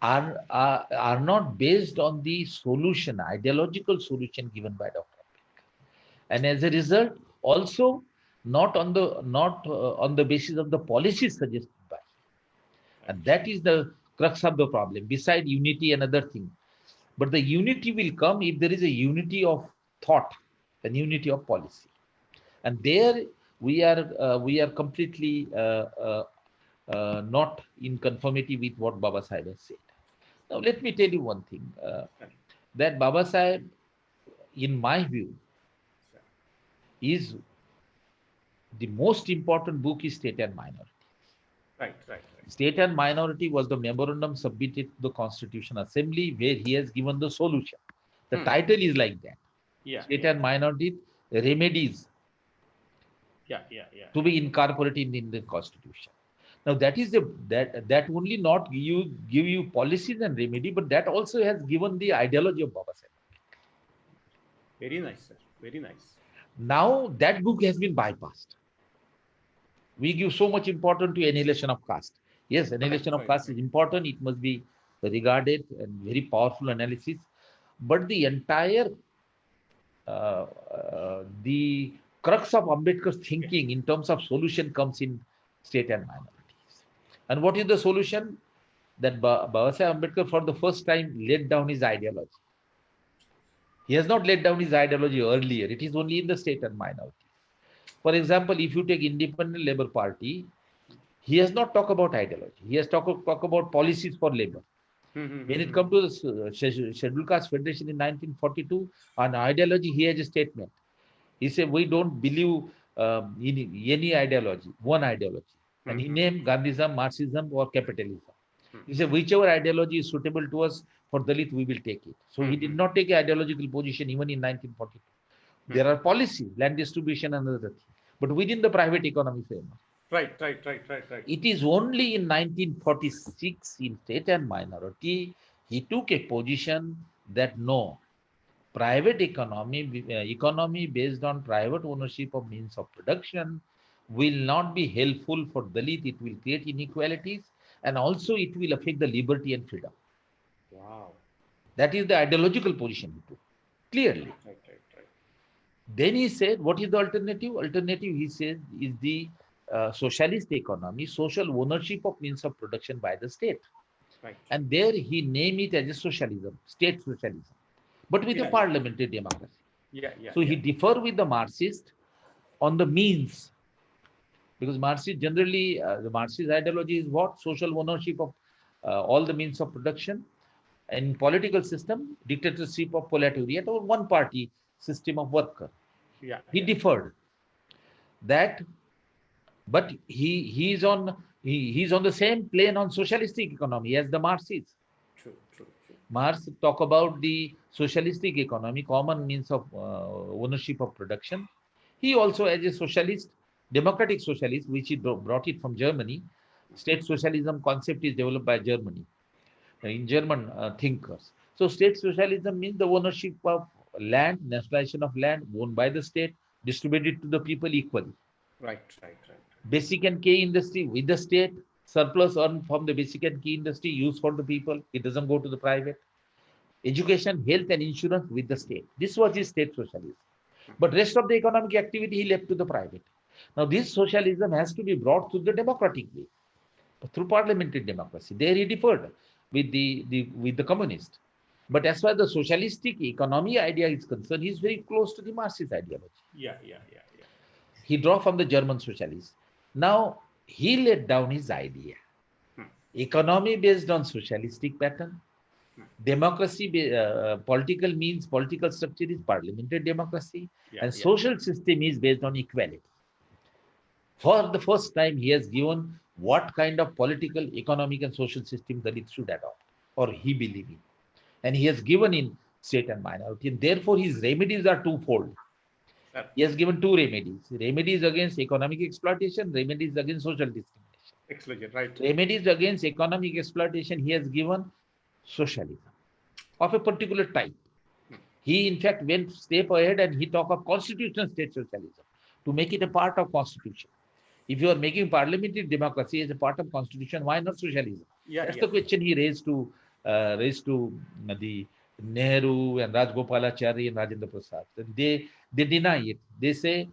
not based on the solution, ideological solution given by Dr. Ambedkar, and as a result, also not on the basis of the policies suggested by him. And that is the crux of the problem. Beside unity and other thing, but the unity will come if there is a unity of thought and unity of policy, and there we are completely not in conformity with what Baba Sahib has said. Now, let me tell you one thing, that Baba Sahib, in my view, is the most important book is State and Minority. Right. Right. Right. State and Minority was the memorandum submitted to the Constitution Assembly where he has given the solution. The title is like that. Yeah. State and Minority remedies Yeah. to be incorporated in the Constitution. Now that is that only not give you policies and remedy, but that also has given the ideology of Baba Sahib. Very nice, sir. Very nice. Now that book has been bypassed. We give so much importance to annihilation of caste. Yes, annihilation of caste is important. It must be regarded and very powerful analysis. But the entire the crux of Ambedkar's thinking in terms of solution comes in state and minorities. And what is the solution? That Baba Sahib Ambedkar for the first time laid down his ideology. He has not laid down his ideology earlier. It is only in the state and minority. For example, if you take Independent Labour Party, he has not talked about ideology. He has talked about policies for labor. When it comes to the Scheduled Caste Federation in 1942, on ideology, he has a statement. He said, we don't believe in any ideology, one ideology. And he named Gandhism, Marxism, or capitalism. He said, whichever ideology is suitable to us for Dalit, we will take it. So he did not take an ideological position even in 1942. There are policies, land distribution and other things, but within the private economy framework. Right. It is only in 1946 in state and minority, he took a position that no, private economy based on private ownership of means of production will not be helpful for Dalit. It will create inequalities and also it will affect the liberty and freedom. Wow. That is the ideological position he took, clearly. Right. Then he said, what is the alternative? Alternative, he says, is the socialist economy, social ownership of means of production by the state. Right. And there he named it as a socialism, state socialism, but with a parliamentary democracy. So he differed with the Marxist on the means, because Marxist generally, the Marxist ideology is what? Social ownership of all the means of production. And political system, dictatorship of proletariat or one party system of worker. He differed that, but he's on the same plane on socialistic economy as the Marxists. True. Marx talk about the socialistic economy, common means of ownership of production. He also, as a socialist, democratic socialist, which he brought it from Germany, state socialism concept is developed by Germany, in German thinkers. So state socialism means the ownership of land, nationalization of land owned by the state, distributed to the people equally. Right, right, right. Basic and key industry with the state, surplus earned from the basic and key industry used for the people. It doesn't go to the private. Education, health, and insurance with the state. This was his state socialism. But rest of the economic activity he left to the private. Now this socialism has to be brought through the democratic way, through parliamentary democracy. There he differed with the communist. But as far as the socialistic economy idea is concerned, he is very close to the Marxist ideology. Yeah, yeah, yeah, yeah. He drew from the German socialists. Now he laid down his idea. Economy based on socialistic pattern. Democracy, political means, political structure is parliamentary democracy, and social system is based on equality. For the first time, he has given what kind of political, economic, and social system Dalits should adopt, or he believes in. And he has given in state and minority, and therefore his remedies are twofold. He has given two remedies: remedies against economic exploitation, remedies against social discrimination. Excellent, right. Remedies against economic exploitation, he has given socialism of a particular type. He, in fact, went step ahead and he talked of constitutional state socialism to make it a part of constitution. If you are making parliamentary democracy as a part of constitution, why not socialism? That's the question he raised to the Nehru and Rajgopalachari and Rajendra Prasad. And they deny it. They say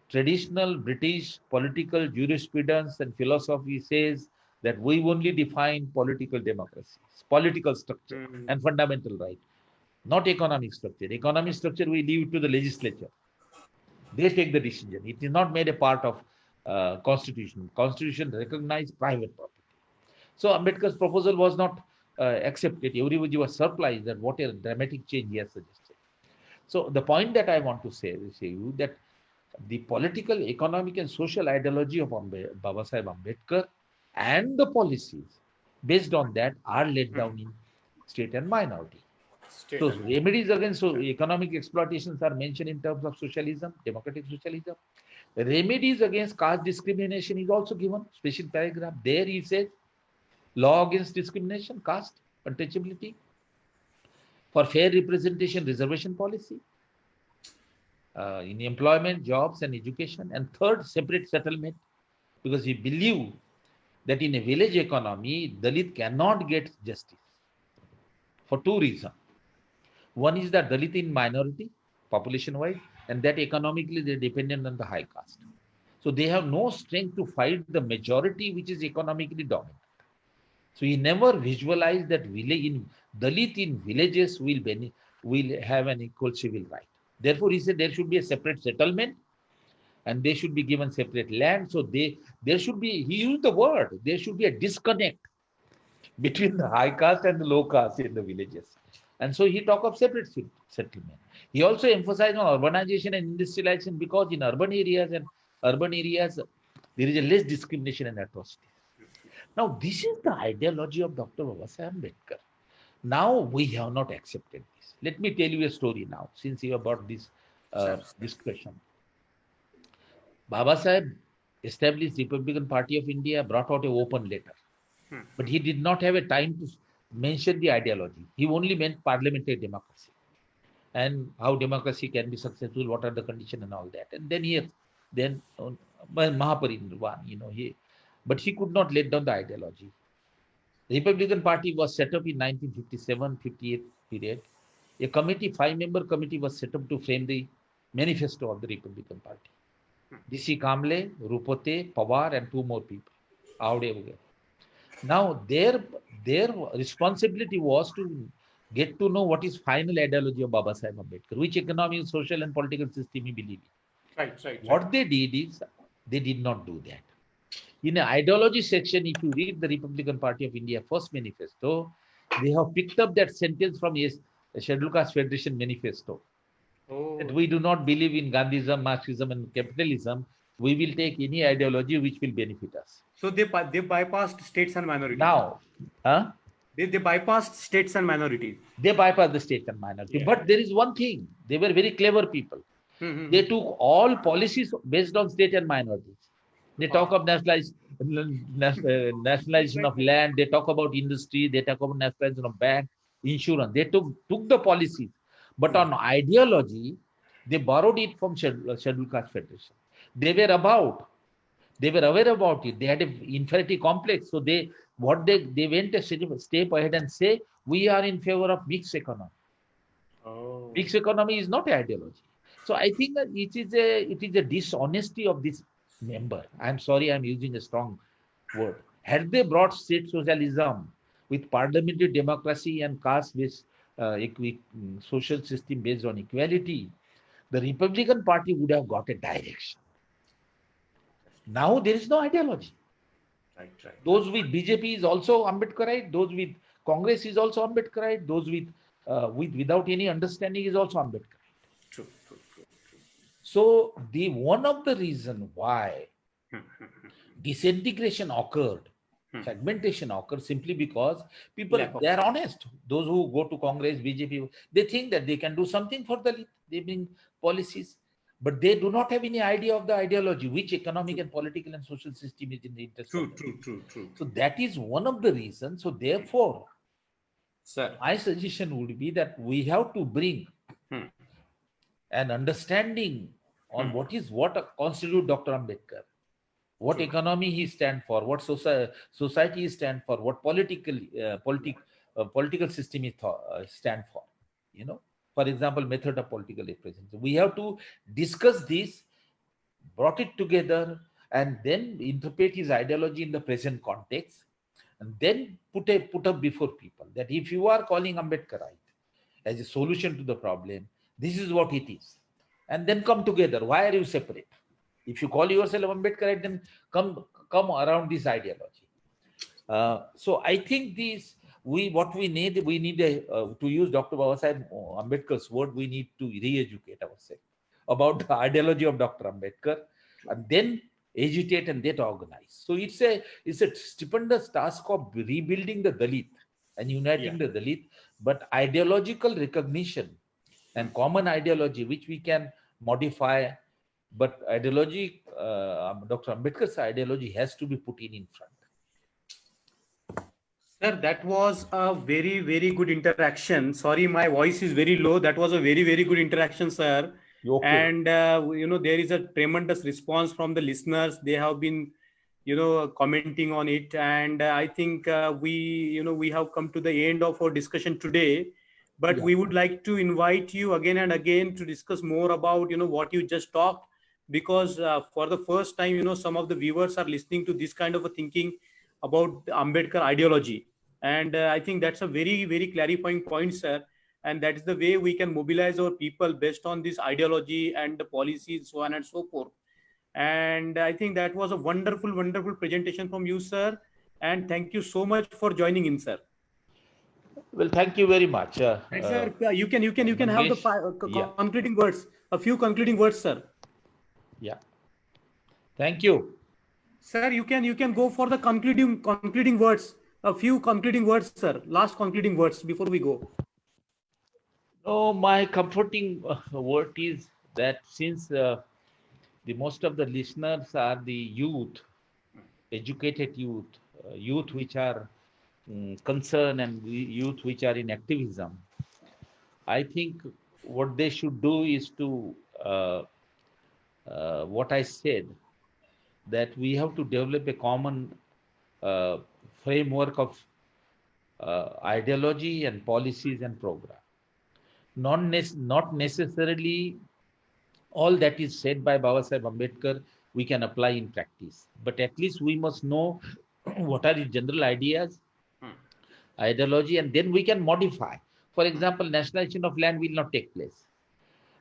traditional British political jurisprudence and philosophy says that we only define political democracy, political structure and fundamental right, not economic structure. Economic structure we leave to the legislature. They take the decision. It is not made a part of constitution. Constitution recognized private property. So Ambedkar's proposal was not accepted. Everybody was surprised that what a dramatic change he has suggested. So the point that I want to say is that the political, economic, and social ideology of Babasaheb Ambedkar and the policies based on that are laid down in state and minority. So remedies against economic exploitations are mentioned in terms of socialism, democratic socialism. Remedies against caste discrimination is also given, special paragraph. There he says, law against discrimination, caste, untouchability, for fair representation, reservation policy, in employment, jobs, and education. And third, separate settlement, because he believed that in a village economy, Dalit cannot get justice for two reasons. One is that Dalit in minority, population-wise, and that economically they're dependent on the high caste. So they have no strength to fight the majority which is economically dominant. So he never visualized that Dalit in villages will have an equal civil right. Therefore, he said there should be a separate settlement and they should be given separate land. So there should be, he used the word, there should be a disconnect between the high caste and the low caste in the villages. And so he talked of separate settlement. He also emphasized on urbanization and industrialization because in urban areas there is a less discrimination and atrocity. Now, this is the ideology of Dr. Babasaheb Ambedkar. Now, we have not accepted this. Let me tell you a story now, since you have brought this discussion. Babasaheb established Republican Party of India, brought out an open letter. But he did not have a time to mention the ideology. He only meant parliamentary democracy and how democracy can be successful, what are the conditions and all that. And then Mahaparinirvan, but he could not let down the ideology. The Republican Party was set up in 1957-58 period. A committee, 5-member committee was set up to frame the manifesto of the Republican Party. D.C. Kamble, Rupote, Pawar, and 2 more people. Now, their responsibility was to get to know what is final ideology of Babasaheb Ambedkar, which economic, social, and political system he believed in. Right. What they did is, they did not do that. In the ideology section, if you read the Republican Party of India first manifesto, they have picked up that sentence from the Scheduled Caste Federation manifesto. That we do not believe in Gandhism, Marxism, and capitalism. We will take any ideology which will benefit us. So they bypassed states and minorities. Now, They bypassed states and minorities. They bypass the state and minority. Yeah. But there is one thing, they were very clever people. They took all policies based on state and minorities. They talk of nationalization of land, they talk about industry, they talk about nationalization of bank, insurance. They took the policies. But on ideology, they borrowed it from Scheduled Caste Federation. They were aware about it. They had an inferiority complex. So they went a step ahead and say, we are in favor of mixed economy. Oh. Mixed economy is not ideology. So I think that it is a dishonesty of this member. I'm sorry, I'm using a strong word. Had they brought state socialism with parliamentary democracy and caste-based social system based on equality, the Republican Party would have got a direction. Now there is no ideology. Right. Those with BJP is also Ambedkarite. Those with Congress is also Ambedkarite. Those without any understanding is also Ambedkarite. True. So one of the reason why disintegration occurred, fragmentation occurred, simply because people, they are honest. Those who go to Congress, BJP, they think that they can do something for Dalit. They bring policies, but they do not have any idea of the ideology, which economic and political and social system is in the interest of them. True. So that is one of the reasons. So therefore, Sir, my suggestion would be that we have to bring an understanding on what constitute Dr. Ambedkar, what economy he stand for, what society he stand for, what political system he stand for. For example, method of political representation. We have to discuss this, brought it together, and then interpret his ideology in the present context, and then put up before people that if you are calling Ambedkarite as a solution to the problem, this is what it is. And then come together. Why are you separate? If you call yourself Ambedkarite, then come around this ideology. So I think what we need to use Dr. Babasaheb Ambedkar's word, we need to re-educate ourselves about the ideology of Dr. Ambedkar, and then agitate and then organize. So it's a stupendous task of rebuilding the Dalit and uniting the Dalit, but ideological recognition and common ideology, which we can modify, but ideology, Dr. Ambedkar's ideology has to be put in front. Sir, that was a very, very good interaction. Sorry, my voice is very low. That was a very, very good interaction, sir. Okay. And, there is a tremendous response from the listeners. They have been, commenting on it. And I think we have come to the end of our discussion today. But we would like to invite you again and again to discuss more about, what you just talked, because for the first time, some of the viewers are listening to this kind of a thinking about the Ambedkar ideology. And I think that's a very, very clarifying point, sir. And that is the way we can mobilize our people based on this ideology and the policies, so on and so forth. And I think that was a wonderful, wonderful presentation from you, sir. And thank you so much for joining in, sir. Well, thank you very much. Sir, you can have the concluding words, a few concluding words, sir. Yeah. Thank you. Sir, you can go for the concluding words, a few concluding words, sir. Last concluding words before we go. No, my comforting word is that since the most of the listeners are the youth, educated youth which are concerned and youth which are in activism, I think what they should do is to what I said, that we have to develop a common framework of ideology and policies and program. Not necessarily all that is said by Babasaheb Ambedkar we can apply in practice, but at least we must know what are the general ideas, ideology, and then we can modify. For example, nationalization of land will not take place,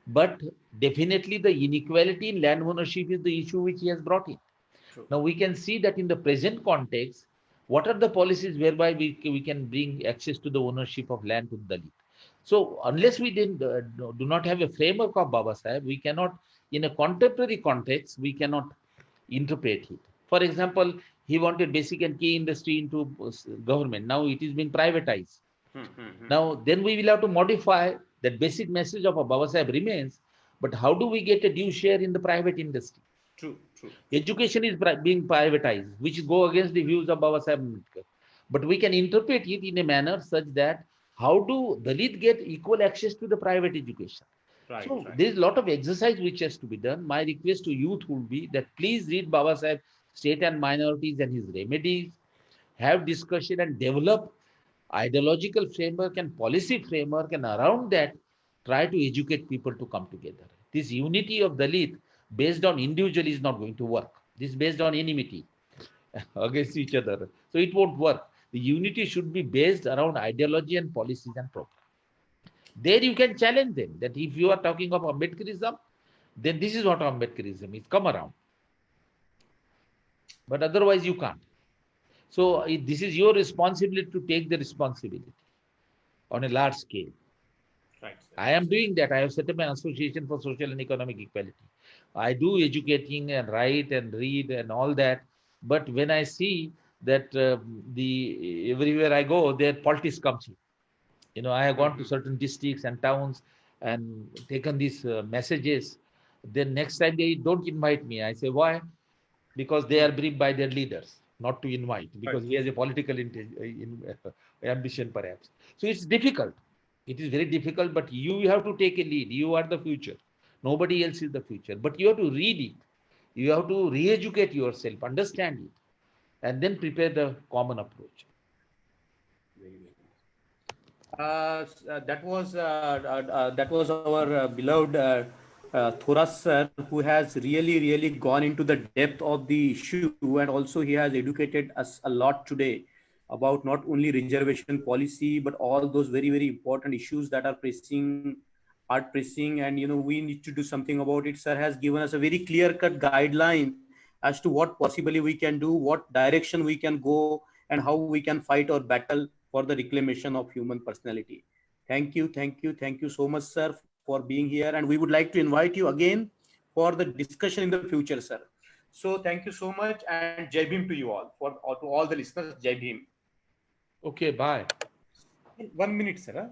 but definitely the inequality in land ownership is the issue which he has brought in. True. Now we can see that in the present context, what are the policies whereby we can bring access to the ownership of land to the Dalit? So unless we do not have a framework of Babasaheb, we cannot, in a contemporary context, we cannot interpret it. For example, He wanted basic and key industry into government. Now it is being privatized. Now, then we will have to modify that basic message of Baba Sahib remains, but how do we get a due share in the private industry? True, true. Education is being privatized, which go against the views of Baba Sahib Ambedkar. But we can interpret it in a manner such that how do Dalit get equal access to the private education? Right, So right. there is a lot of exercise which has to be done. My request to youth would be that please read Baba Sahib State and Minorities and his remedies, have discussion and develop ideological framework and policy framework, and around that try to educate people to come together. This unity of Dalit based on individual is not going to work. This is based on enmity against each other. So it won't work. The unity should be based around ideology and policies and programs. There you can challenge them that if you are talking of Ambedkarism, then this is what Ambedkarism is. Come around. But otherwise you can't. So this is your responsibility to take the responsibility on a large scale. Right. I am doing that. I have set up an association for social and economic equality. I do educating and write and read and all that. But when I see that the everywhere I go, there politics comes in. You know, I have gone to certain districts and towns and taken these messages. Then next time they don't invite me. I say, why? Because they are briefed by their leaders not to invite, because he has a political ambition perhaps. So it's difficult. It is very difficult, but you have to take a lead. You are the future. Nobody else is the future. But you have to read it. You have to re-educate yourself, understand it, and then prepare the common approach. Very, very that was our beloved Thoras sir, who has really, really gone into the depth of the issue, and also he has educated us a lot today about not only reservation policy but all those very, very important issues that are pressing, and we need to do something about it. Sir has given us a very clear-cut guideline as to what possibly we can do, what direction we can go, and how we can fight or battle for the reclamation of human personality. Thank you, thank you, thank you so much, sir, for being here. And we would like to invite you again for the discussion in the future, sir. So thank you so much, and Jai Bhim to you all, to all the listeners. Jai Bhim. Okay, bye. 1 minute, sir.